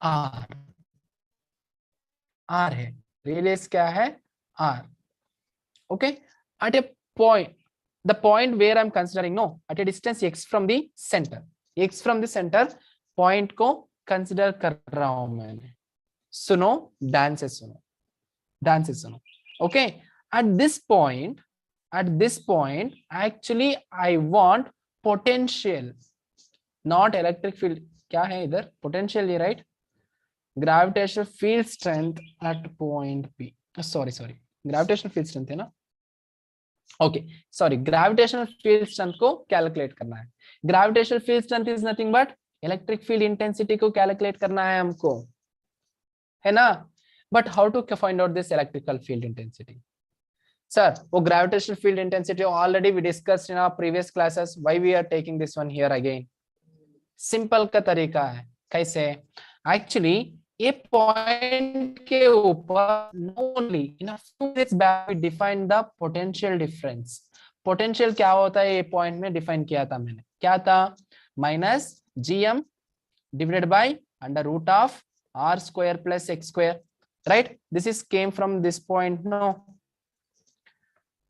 [SPEAKER 1] r, r है, रेडियस क्या है, r. Okay, at a point, the point where I'm considering, no, at a distance x from the center, x from the center point को consider कर रहा हूं मैंने. सुनो, ध्यान से सुनो, ध्यान से सुनो. Okay, at this point actually I want potential, not electric field. क्या है इधर, potential he, right? Gravitational field strength at point P. Sorry, gravitational field strength है ना. Okay, sorry, gravitational field strength को कैलकुलेट करना है. Gravitational field strength is nothing but electric field intensity को calculate करना है हमको, है ना. But how to find out this electrical field intensity? Sir, वो gravitational field intensity already we discussed in our previous classes. Why we are taking this one here again? Simple का तरीका है. कैसे? एक्चुअली ये पॉइंट के ऊपर only in a few minutes back we define the potential difference. Potential क्या होता है ये पॉइंट में डिफाइन किया था मैंने. क्या था? Minus gm divided by under root of r square plus x square, right? This is came from this point. No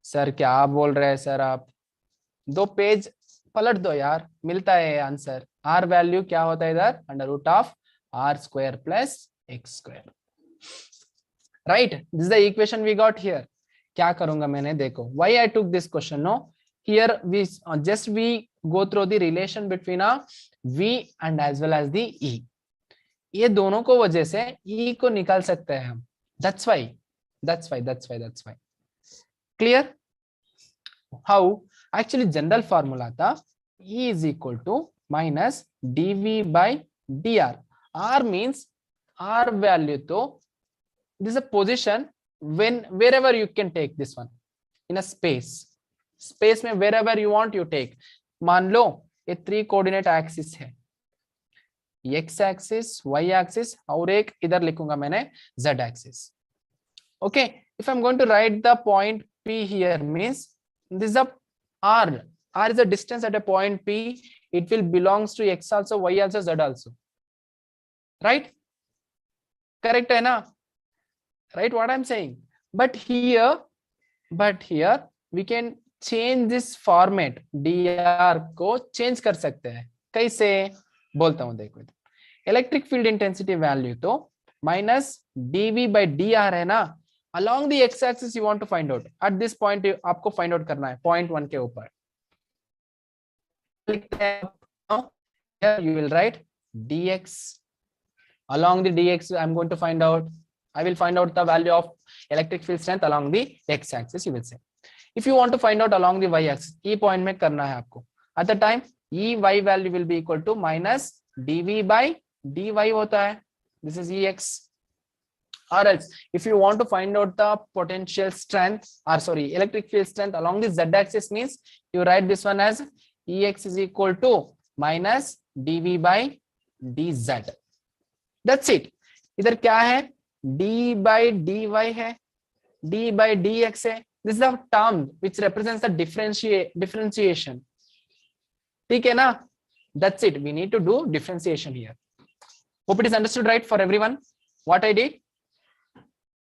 [SPEAKER 1] sir, क्या बोल रहे हैं सर आप? 2 पेज पलट दो यार, मिलता है आंसर. r वैल्यू क्या होता है इधर? Under root of r square plus x square, right? This is the equation we got here. क्या करूंगा मैंने, देखो, why I took this question? No, here we go through the relation between a v and as well as the e. ये दोनों को वजह से e को निकाल सकते हैं हम. That's why. Clear? How? Actually general formula था e is equal to minus dv by dr. R means R value, तो this is a position wherever you can take this one in a space में wherever you want you take. मान लो ये 3 coordinate axis है, x axis, y axis और एक इधर लिखूंगा मैंने z axis. Okay, if I'm going to write the point P here, means this is a R is a distance at a point P. It will belongs to x also, y also, z also, right? Correct है ना? Right, what I'm saying? But here we can change this format. dr को change कर सकते हैं. कैसे? बोलता हूं, देखो, इलेक्ट्रिक फील्ड इंटेंसिटी वैल्यू तो माइनस dv by dr है ना. along the x axis you want to find out. at this point आपको find out करना है point 1 के ऊपर. Here you will write dx. along the dx I'm going to find out, I will find out the value of electric field strength along the x axis, you will say. If you want to find out along the y axis, e point में करना है आपको. at the time e y value will be equal to minus dv by dy होता है. this is ex. or else if you want to find out the potential strength, or sorry, electric field strength along the z axis, means you write this one as ex is equal to minus dv by dz. That's it. इधर क्या है? d by dy है, d by dx है. This is the term which represents the differentiation. ठीक है ना? That's it. We need to do differentiation here. Hope it is understood, right, for everyone? What I did?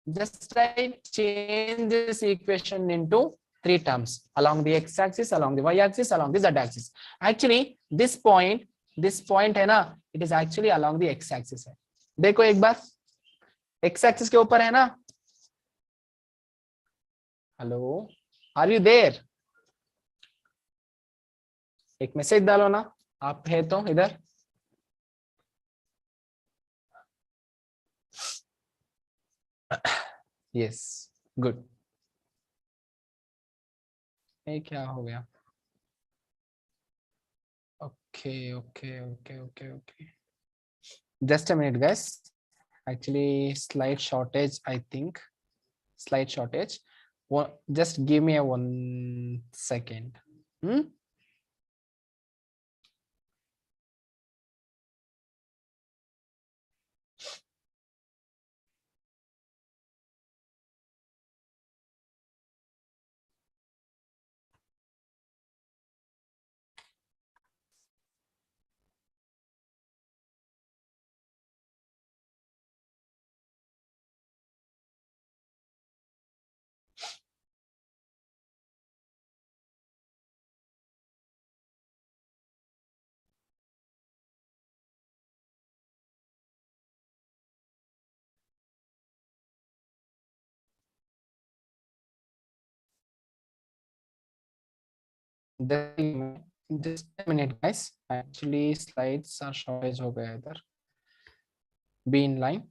[SPEAKER 1] Just I change this equation into 3 terms: along the x-axis, along the y-axis, along the z-axis. Actually, this point है ना, it is actually along the x-axis है. देखो एक बार, x-axis के ऊपर है ना. Hello, are you there? एक मैसेज डालो ना, आप है तो इधर. Yes, good. ये क्या हो गया? Okay. Just a minute, guys. Actually, slide shortage, I think. Slide shortage. Just give me a 1 second. Just a minute, guys. Actually, slides are shortage हो गया इधर. Be in line.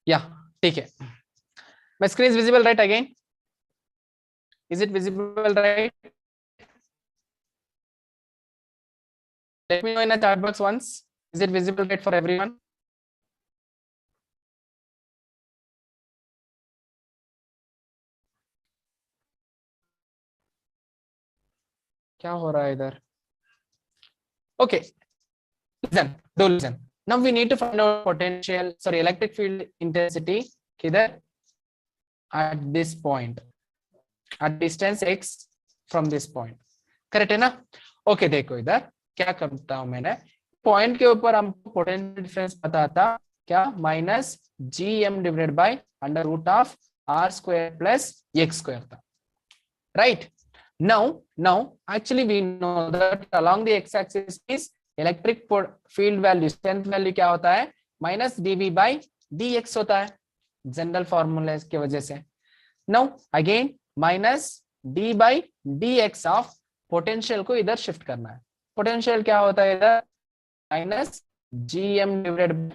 [SPEAKER 1] Yeah, ठीक है. My screen is visible, right? Again, is it visible, right? Let me know in the chat box once. Is it visible, right, for everyone? क्या हो रहा है इधर? Okay, listen. Now we need to find out electric field intensity किधर? At this point, at distance x from this point. Correct है ना? Okay, देखो इधर क्या करता हूं मैंने. पॉइंट के ऊपर हमको पोटेंशियल डिफरेंस पता था क्या? Minus GM divided by under root of R square plus x square था. Right? now actually we know that along the x axis is electric field value, strength value क्या होता है? माइनस dv by dx होता है, general formula की वजह से. now again minus d by dx of potential को इधर शिफ्ट करना है. पोटेंशियल क्या होता है इधर? Minus GM divided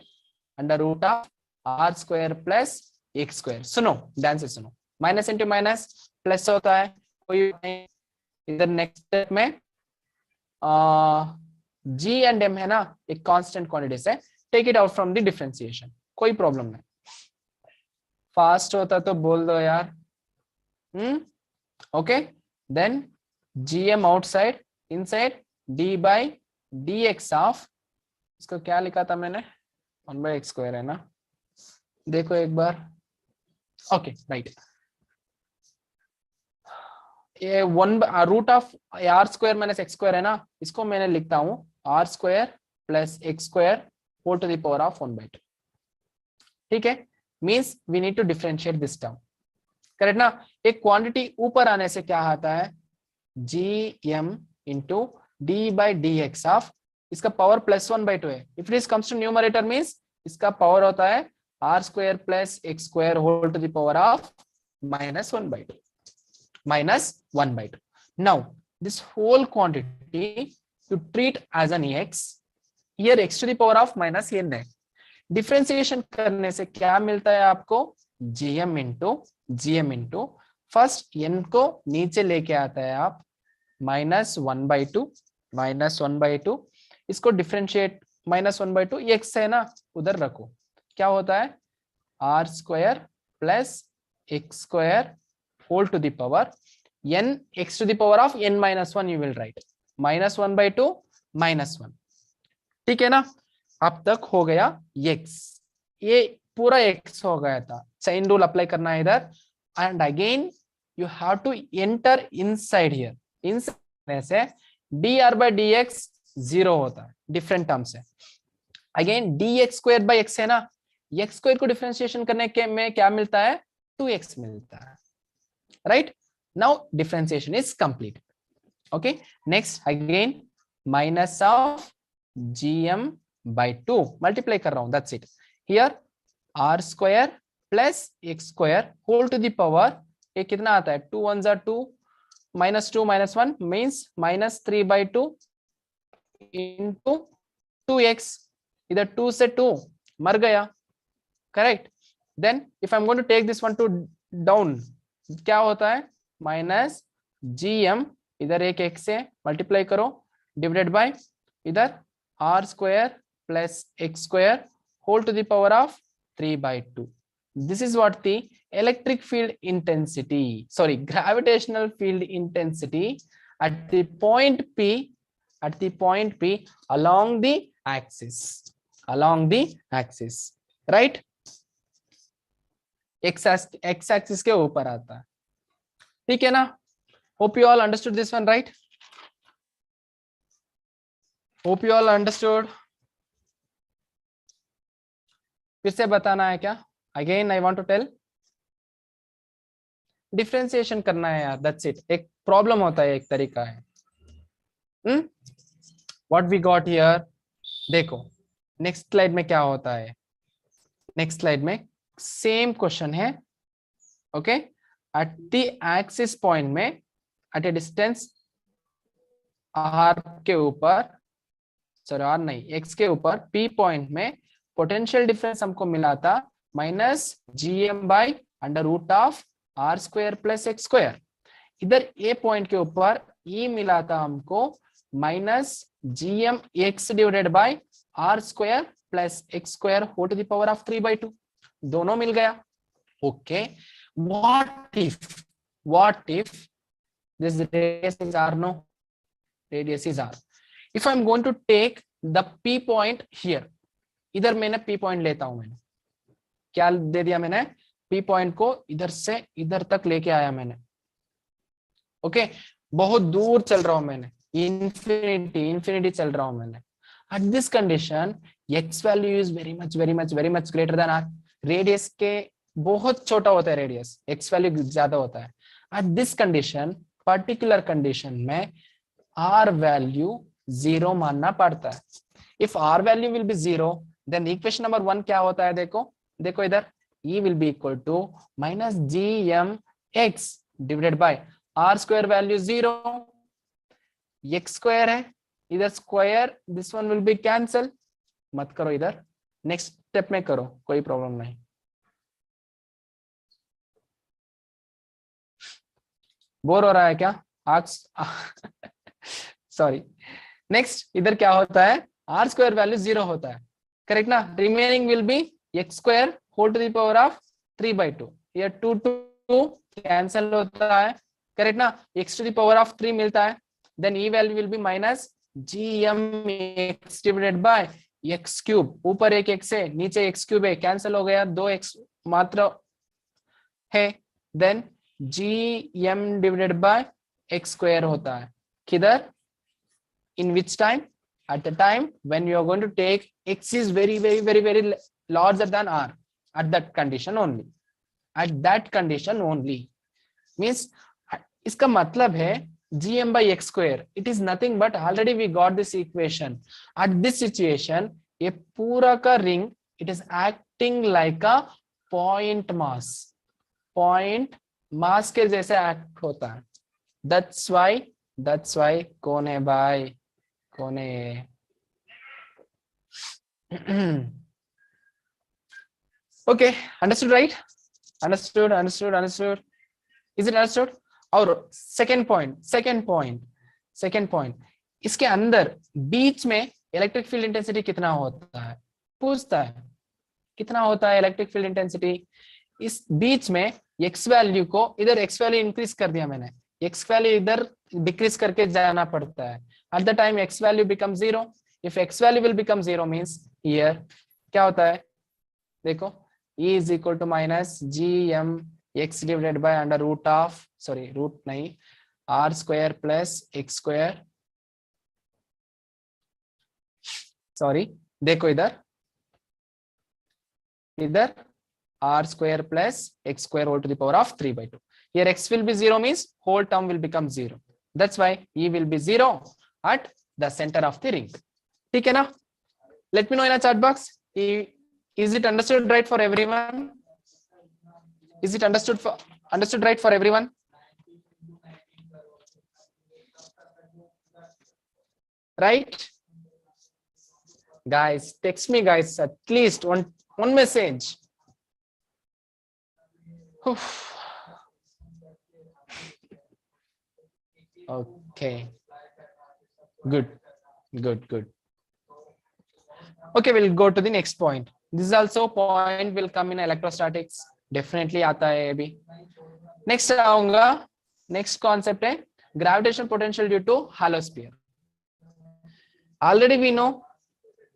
[SPEAKER 1] under root of R square plus x square. सुनो, ध्यान से सुनो. माइनस इंटू माइनस प्लस होता है. कोई इधर नेक्स्ट स्टेप में G एंड M है ना, एक कांस्टेंट क्वांटिटीज है. Take it out from the differentiation, कोई प्रॉब्लम नहीं. फास्ट होता तो बोल दो यार. Okay, then GM outside, inside d by dx of, इसको क्या लिखा था मैंने? 1/x स्क्वायर है ना, देखो एक बार. Okay, right. ये 1 root of R square minus x square है ना, इसको मैंने लिखता हूं R square plus x square whole to the power of 1/2. ठीक है, means we need to differentiate this term. Correct ना? एक क्वांटिटी ऊपर आने से क्या आता है? GM into d by dx of, इसका पावर प्लस 1/2 है. If it comes to numerator means इसका पावर होता है R square plus x square whole to the power of minus 1/2. Now this whole quantity you treat as an x. Here x to the power of minus n है. Differentiation करने से क्या मिलता है आपको? GM इंटू फर्स्ट n को नीचे लेके आता है आप माइनस 1/2. इसको डिफरेंशिएट, माइनस 1/2 x है ना, उधर रखो. क्या होता है? R square plus x square whole to the power n x to the power of n minus 1 you will write minus 1/2 minus 1. ठीक है ना? अब तक हो गया x. ये पूरा x हो गया था. चेन रूल अप्लाई करना है इधर. And again you have to enter inside here. Inside से dr by dx 0 होता है, डिफरेंट टर्म से. Again dx square by x है ना, x स्क्वायर को डिफरेंशिएशन करने के में क्या मिलता है? 2x मिलता है. Right? Now differentiation is complete. Okay, next again minus of GM by 2 multiply कर रहा हूं, that's it. Here R square plus x square whole to the power, ये कितना आता है? 2 1s are 2, minus 2 minus 1 means minus 3/2 into 2x. इधर 2 से 2 मर गया. Correct? Then if I'm going to take this one to down, क्या होता है? माइनस GM, इधर एक x से मल्टीप्लाई करो, divided by इधर r square plus x square whole to the power of 3/2. This is what the electric field intensity, sorry, gravitational field intensity at the point P, along the axis, right? x axis के ऊपर आता है, ठीक है ना? Hope you all understood this one, right? Hope you all understood. फिर से बताना है क्या? Again I want to tell. Differentiation करना है यार, दैट्स इट. एक प्रॉब्लम होता है, एक तरीका है. व्हाट वी गॉट हियर, देखो नेक्स्ट स्लाइड में क्या होता है. नेक्स्ट स्लाइड में सेम क्वेश्चन है. Okay, at the axis point में एट ए डिस्टेंस आर के ऊपर, सॉरी आर नहीं, एक्स के ऊपर पी पॉइंट में पोटेंशियल डिफरेंस हमको मिला था -gm/√ऑफ r square plus x square. इधर ए पॉइंट के ऊपर ई मिला था हमको -gmx divided by R square plus x square whole to the power of 3/2. दोनों मिल गया. Okay, what if this radius is r? No, radius is r. If I'm going to take the p point here, इधर मैंने p point लेता हूं. मैंने क्या दे दिया, मैंने p point को इधर से इधर तक लेके आया मैंने. ओके, बहुत दूर चल रहा हूं मैंने, इंफिनिटी चल रहा हूं मैंने. Eight this condition x value is very much greater than r. Radius के बहुत छोटा होता है रेडियस, x वैल्यू ज्यादा होता है. At this condition, particular condition में r वैल्यू 0 मानना पड़ता है. If r value will be 0, then equation number 1 क्या होता है, देखो इधर, E will be equal to -gmx divided by r square value 0, x square है इधर square, this one will be cancel. मत करो इधर, नेक्स्ट स्टेप में करो, कोई प्रॉब्लम नहीं. बोर हो रहा है क्या आज? सॉरी. नेक्स्ट इधर क्या होता है, r स्क्वायर वैल्यू 0 होता है, करेक्ट ना? Remaining will be x square whole to the power of 3/2. ये 2 कैंसल होता है, करेक्ट ना? x to the power of 3 मिलता है. Then e value will be -gmx divided by x cube. ऊपर एक x है, नीचे x क्यूब है, कैंसल हो गया, 2x मात्र है. Then gm divided by x square होता है, किधर? in which time? At the time when you are going to take x is very larger than r. At that condition only, means इसका मतलब है gm by x square, it is nothing but already we got this equation. At this situation, ये पूरा का ring, it is acting like a point mass के जैसे act होता है. that's why कौन है भाई, कौन है? Okay, understood, right? Understood. Is it understood? और second point, इसके अंदर बीच में इलेक्ट्रिक फील्ड इंटेंसिटी कितना होता है, पूछता है कितना होता है इलेक्ट्रिक फील्ड इंटेंसिटी. इस बीच में x वैल्यू को, इधर x वैल्यू इंक्रीज कर दिया मैंने, x वैल्यू इधर डिक्रीज करके जाना पड़ता है. At the time x value become 0. If x value will become 0 means here क्या होता है, देखो, E is equal to -gmx divided by root नहीं, r square plus x square. Sorry, देखो इधर r square plus x square whole to the power of 3/2. Here x will be 0 means whole term will become 0. That's why E will be 0 at the center of the ring. ठीक है ना? Let me know in a chat box. Is it understood right for everyone? Is it understood right for everyone? Right? Guys, text me guys at least one message. Okay, good. Good. Okay, we'll go to the next point. This is also point will come in electrostatics. Definitely आता है अभी. Next आऊंगा. Next concept है gravitational potential due to hollow sphere. Already we know.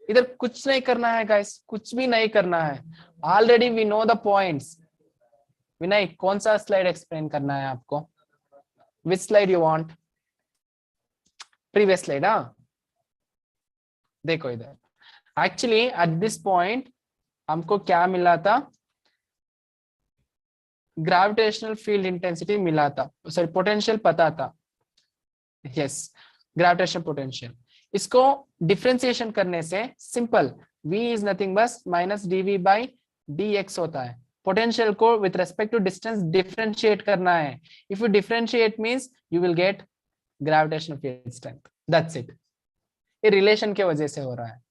[SPEAKER 1] इधर कुछ नहीं करना है guys. कुछ भी नहीं करना है. Already we know the points. विनय कौन सा स्लाइड एक्सप्लेन करना है आपको? Which slide you want? Previous slide, हाँ. देखो इधर. Actually at this point हमको क्या मिला था? ग्रेविटेशनल फील्ड इंटेंसिटी मिला था, सॉरी पोटेंशियल पता था. Yes, gravitational potential. इसको डिफरेंशिएशन करने से सिंपल v इज नथिंग बस माइनस dv बाई dx होता है. पोटेंशियल को with respect to distance differentiate करना है. If you differentiate means you will get gravitational field strength. That's it. ये रिलेशन के वजह से हो रहा है.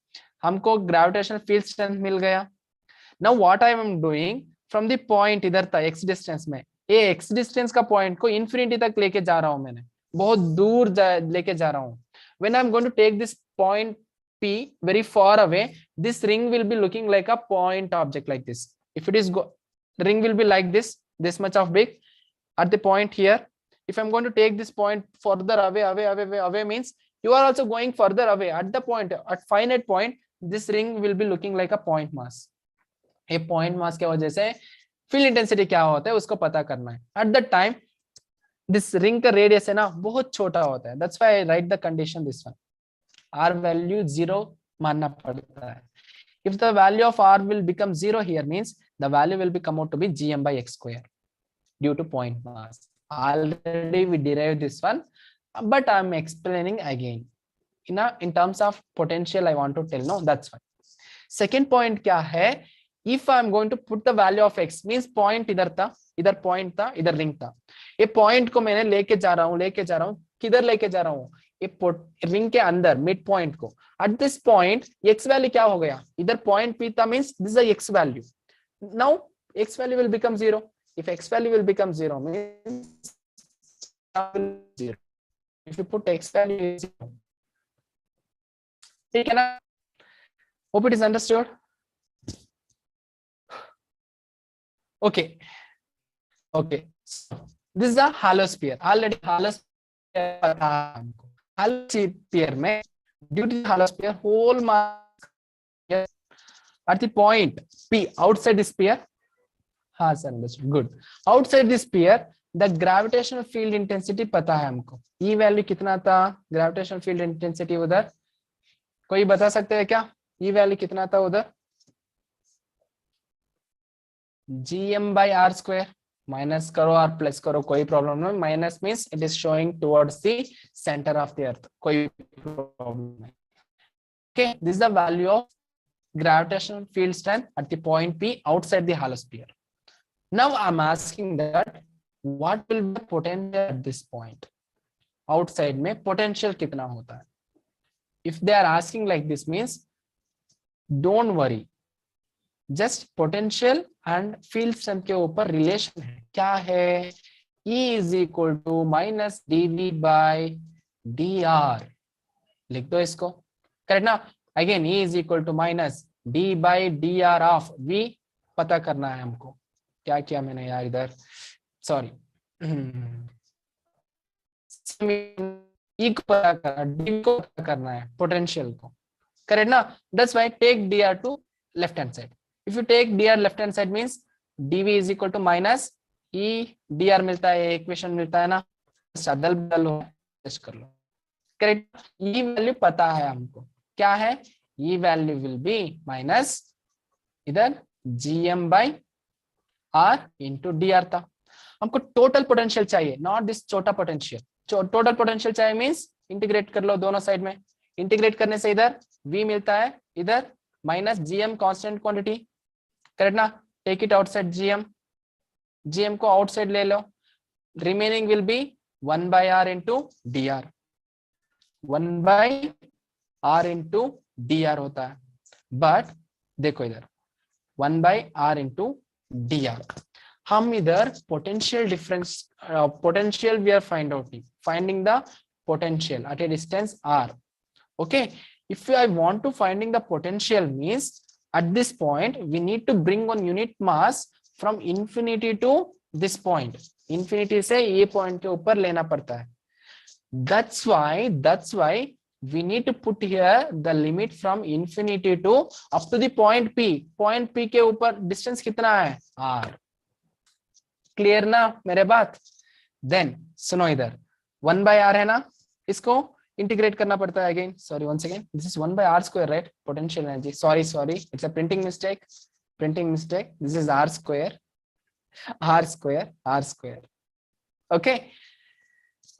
[SPEAKER 1] हमको ग्रेविटेशनल फील्ड स्ट्रेंथ मिल गया. Now what I am doing from the point इधर था x डिस्टेंस में, ये x डिस्टेंस का पॉइंट को इन्फिनिटी तक लेके जा रहा हूं. मैंने बहुत दूर लेके जा रहा हूं. When I am going to take this point p very far away, this ring will be looking like a point object like this. If it is ring will be like this much of big at the point here. If I'm going to take this point further away means you are also going further away. At the point, at finite point, this ring will be looking like a point mass. ये point mass के वजह से field intensity क्या होता है उसको पता करना है. At the time this ring का रेडियस है ना बहुत छोटा होता है. That's why I write the condition this one. R value 0 मानना पड़ता है. If the value of R will become 0 here means the value will be come out to be gm by x square due to point mass. Already we derived this one, but I am explaining again in terms of potential. I want to tell. No, that's fine. Second point क्या है? If I am going to put the value of x means point इधर था, इधर point था, इधर ring था. ये point को मैंने लेके जा रहा हूँ. किधर लेके जा रहा हूँ? ये रिंग के अंदर मिड पॉइंट को. At this point x value क्या हो गया? इधर point p था means this is a x value. Now x value will become 0. If x value will become 0 means 0. If you put x value is 0. ठीक है ना? Hope it is understood. Okay. So, this is a hollow sphere. Already hollow sphere में due to the hollow sphere whole mass at the point P outside the sphere. हाँ sir, understood. Good. Outside the sphere, the gravitational field intensity पता है हमको. E value कितना था? Gravitational field intensity उधर कोई बता सकते हैं क्या? E value कितना था उधर? gm by r square. Minus करो और प्लस करो कोई प्रॉब्लम नहीं. Minus means it is showing towards the centre of the earth. कोई प्रॉब्लम नहीं. Okay, this is the value of gravitational field strength at the point P outside the hollow sphere. Now I'm asking that what will be the potential at this point? Outside में potential कितना होता है? If they are asking like this means don't worry. Just potential and field strength के ऊपर relation है. क्या है? E is equal to minus dV by dr. लिख दो इसको. करेक्ट ना? Again E is equal to minus d by dr of V. पता करना है हमको. क्या किया मैंने यार इधर? सॉरी. E को पता करना, D को पता करना है, पोटेंशियल को. करेक्ट ना? That's why take dr to left hand side. If you take dr left hand side means dv is equal to minus E dr मिलता है. इक्वेशन मिलता है ना? अदल बदल हो टेस्ट कर लो. करेक्ट. E वैल्यू पता है हमको. क्या है? E value will B minus इधर gm by r into dr था. हमको टोटल पोटेंशियल चाहिए, नॉट दिस छोटा पोटेंशियल. टोटल पोटेंशियल चाहिए मींस इंटीग्रेट कर लो दोनों साइड में. इंटीग्रेट करने से इधर v मिलता है, इधर minus gm constant quantity. Correct ना? टेक इट आउटसाइड gm को आउटसाइड ले लो. Remaining will be 1 by r into dr. 1 by r into dr होता है. बट देखो इधर 1 by r into dr. हम इधर potential difference, potential we are finding the potential at a distance r. Okay, if I want to finding the potential means at this point we need to bring one unit mass from infinity to this point. Infinity से ये point के ऊपर लेना पड़ता है. That's why we need to put here the limit from infinity to up to the point P. Point P के ऊपर distance कितना है? R. Clear ना मेरे बात? Then सुनो इधर 1 by R है ना, इसको इंटीग्रेट करना पड़ता है again. Sorry one second, this is 1 by R square, right? Potential energy, sorry it's a printing mistake. This is R square.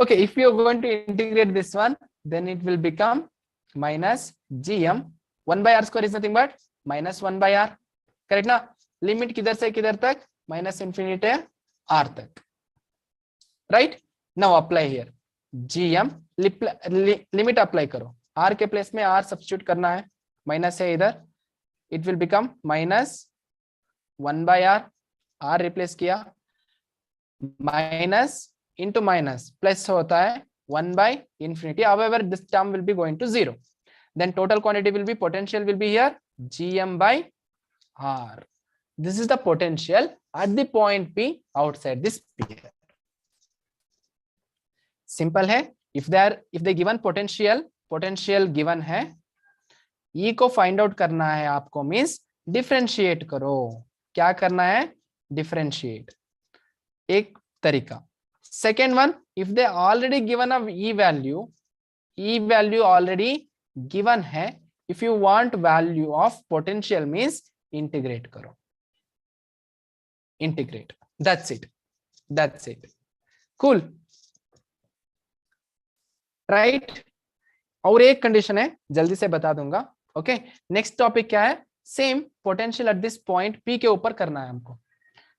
[SPEAKER 1] Okay, if you are going to integrate this one, then it will become minus gm. 1 by R square is nothing but minus 1 by R, correct ना? Limit किधर से किधर तक? Minus infinity R तक, right? Now apply here gm, limit apply करो. R के place में R substitute करना है, माइनस है इधर, it will become minus 1 by R. R replace किया, माइनस इंटू माइनस प्लस होता है 1 by infinity. However, this term will be going to 0. Then total quantity will be, potential will be here gm by R. This is the potential at the point P outside this sphere. Simple है. if they given potential given है, E को find out करना है आपको, means differentiate करो. क्या करना है? डिफरेंशिएट, एक तरीका. Second one, if they already given a E value already given है, if you want value of potential means integrate करो. Integrate, that's it. Cool, right? और एक कंडीशन है, जल्दी से बता दूंगा. ओके, नेक्स्ट टॉपिक क्या है? Same potential at this point P के ऊपर करना है हमको.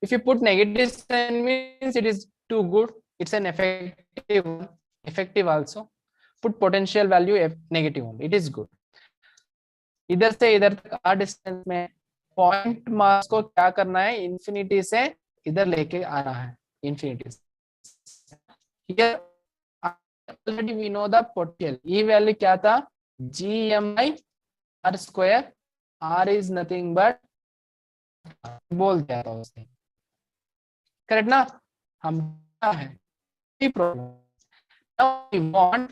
[SPEAKER 1] If you put negative sign means it is too good, it's an effective also. Put potential value negative only, it is good. इधर से इधर तक आ डिस्टेंस में पॉइंट मास को क्या करना है? इंफिनिटी से इधर लेके आना है, इंफिनिटी से. Here already we know the potential. E value क्या था? gm by R square. R is nothing but, बोल दिया था उसने, करेक्ट ना? हम है problem. Now we want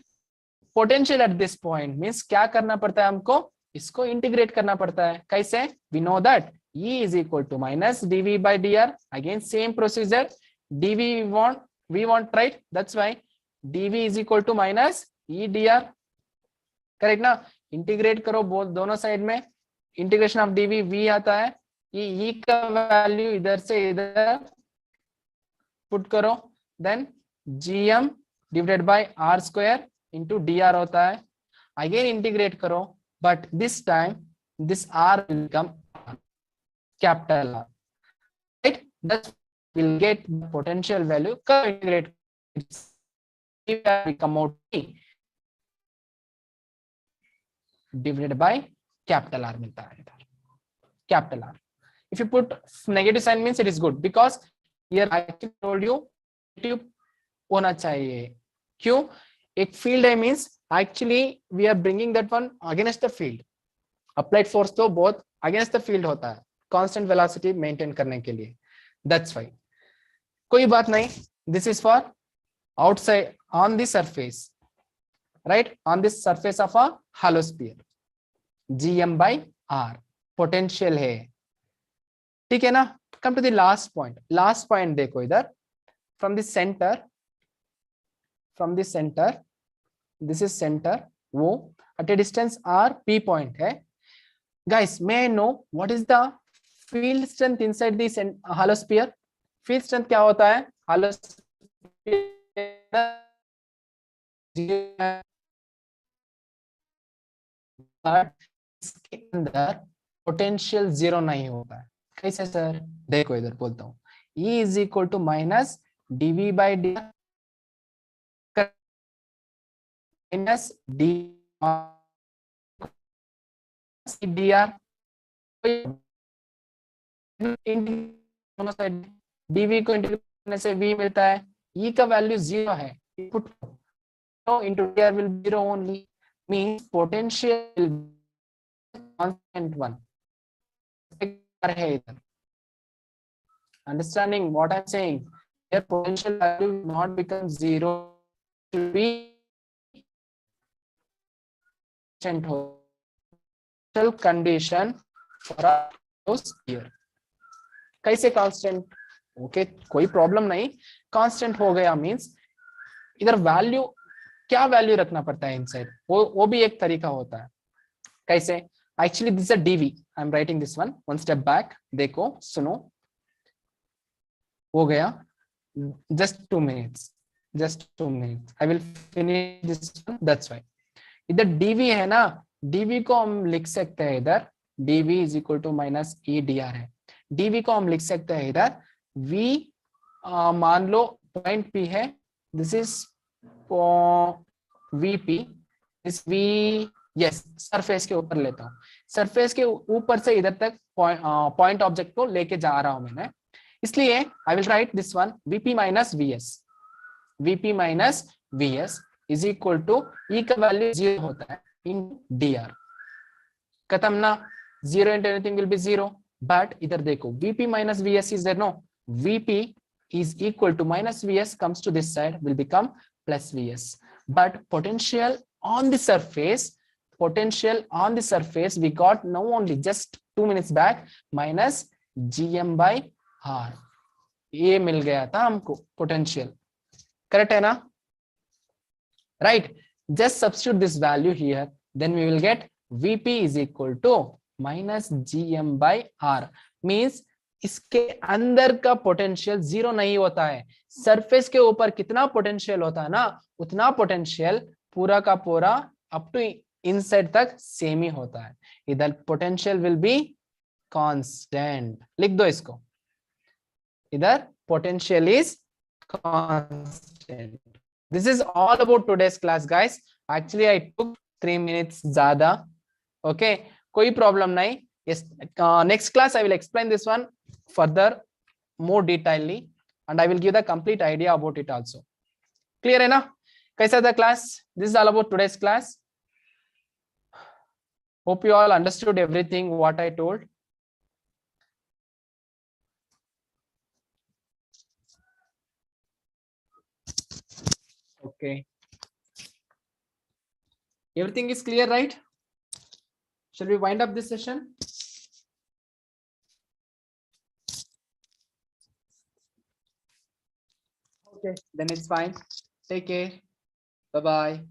[SPEAKER 1] potential at this point means क्या करना पड़ता है हमको? इसको इंटीग्रेट करना पड़ता है. कैसे? We know that E is equal to minus dv by dr. Again same procedure. dv we want, right? That's why dv is equal to minus e dr, correct ना? इंटीग्रेट करो दोनों साइड में. Integration of dv v आता है. ये e का value इधर से इधर पुट करो, then gm divided by r square into dr होता है. अगेन इंटीग्रेट करो, but this time this r will become capital R, right? That will get the potential value. Integrate, become out T divided by capital R मिलता है इधर, capital R. If you put negative sign means it is good, because here I told you negative होना चाहिए. क्यों? एक field है means actually we are bringing that one against the field. Applied force तो बहुत against the field होता है constant velocity maintain करने के लिए. That's why. कोई बात नहीं. This is for outside on the surface, right? On this surface of a hollow sphere. gm by r potential है, ठीक है ना? Come to the last point. Last point देखो इधर. From the center, this is center, वो at a distance r p point है. Guys, may I know what is the field strength inside this hollow sphere? Field strength क्या होता है? Hollow sphere इसके अंदर potential zero नहीं होता है. कैसे सर? देखो इधर बोलता हूँ. E is equal to minus dv by dr minus dr. दोनों साइड dv को इंटीग्रेट करने से v मिलता है. E का वैल्यू 0 है, put into dr will 0 only. means potential will be constant one. Understanding what I'm saying? Here potential value will not become zero. It will be condition for us here. कैसे constant? Okay कोई problem नहीं, constant हो गया means इधर value क्या value रखना पड़ता है इनसाइड, वो भी एक तरीका होता है. कैसे? Actually this is a DV, I am writing this one step back. देखो सुनो, हो गया. Just 2 minutes, just 2 minutes, I will finish this one. That's why इधर डीवी है ना, डीवी को हम लिख सकते हैं इधर DV is equal to minus E D R है. डीवी को हम लिख सकते हैं इधर वी, मान लो पॉइंट पी है, दिस इज वीपी, इस वी, यस सरफेस के ऊपर लेता हूँ, सरफेस के ऊपर से इधर तक पॉइंट ऑब्जेक्ट को लेके जा रहा हूं मैंने, इसलिए I will write this one VP minus VS, VP minus VS is equal to E का वैल्यू 0 होता है इन डी आर. खत्म ना, 0 into anything will be 0. But इधर देखो vp minus vs is there, no, vp is equal to minus vs comes to this side will become plus vs. But potential on the surface, potential on the surface we got now only just 2 minutes back minus gm by r. ये मिल गया था हमको potential, correct है ना? Right, just substitute this value here, then we will get vp is equal to minus gm by r. means इसके अंदर का potential zero नहीं होता है, सरफेस के ऊपर कितना पोटेंशियल होता है ना, उतना पोटेंशियल पूरा का पूरा अप टू इनसाइड तक सेम ही होता है. इधर पोटेंशियल विल बी कांस्टेंट, लिख दो इसको, इधर potential is constant. This is all about today's class, guys. Actually, I took 3 minutes ज़्यादा. Okay, कोई problem नहीं. Yes, next class I will explain this one further, more detailedly, and I will give the complete idea about it also. Clear है ना? कैसा था class? This is all about today's class. Hope you all understood everything what I told. Okay. Everything is clear, right? Shall we wind up this session? Okay, then it's fine. Take care. Bye-bye.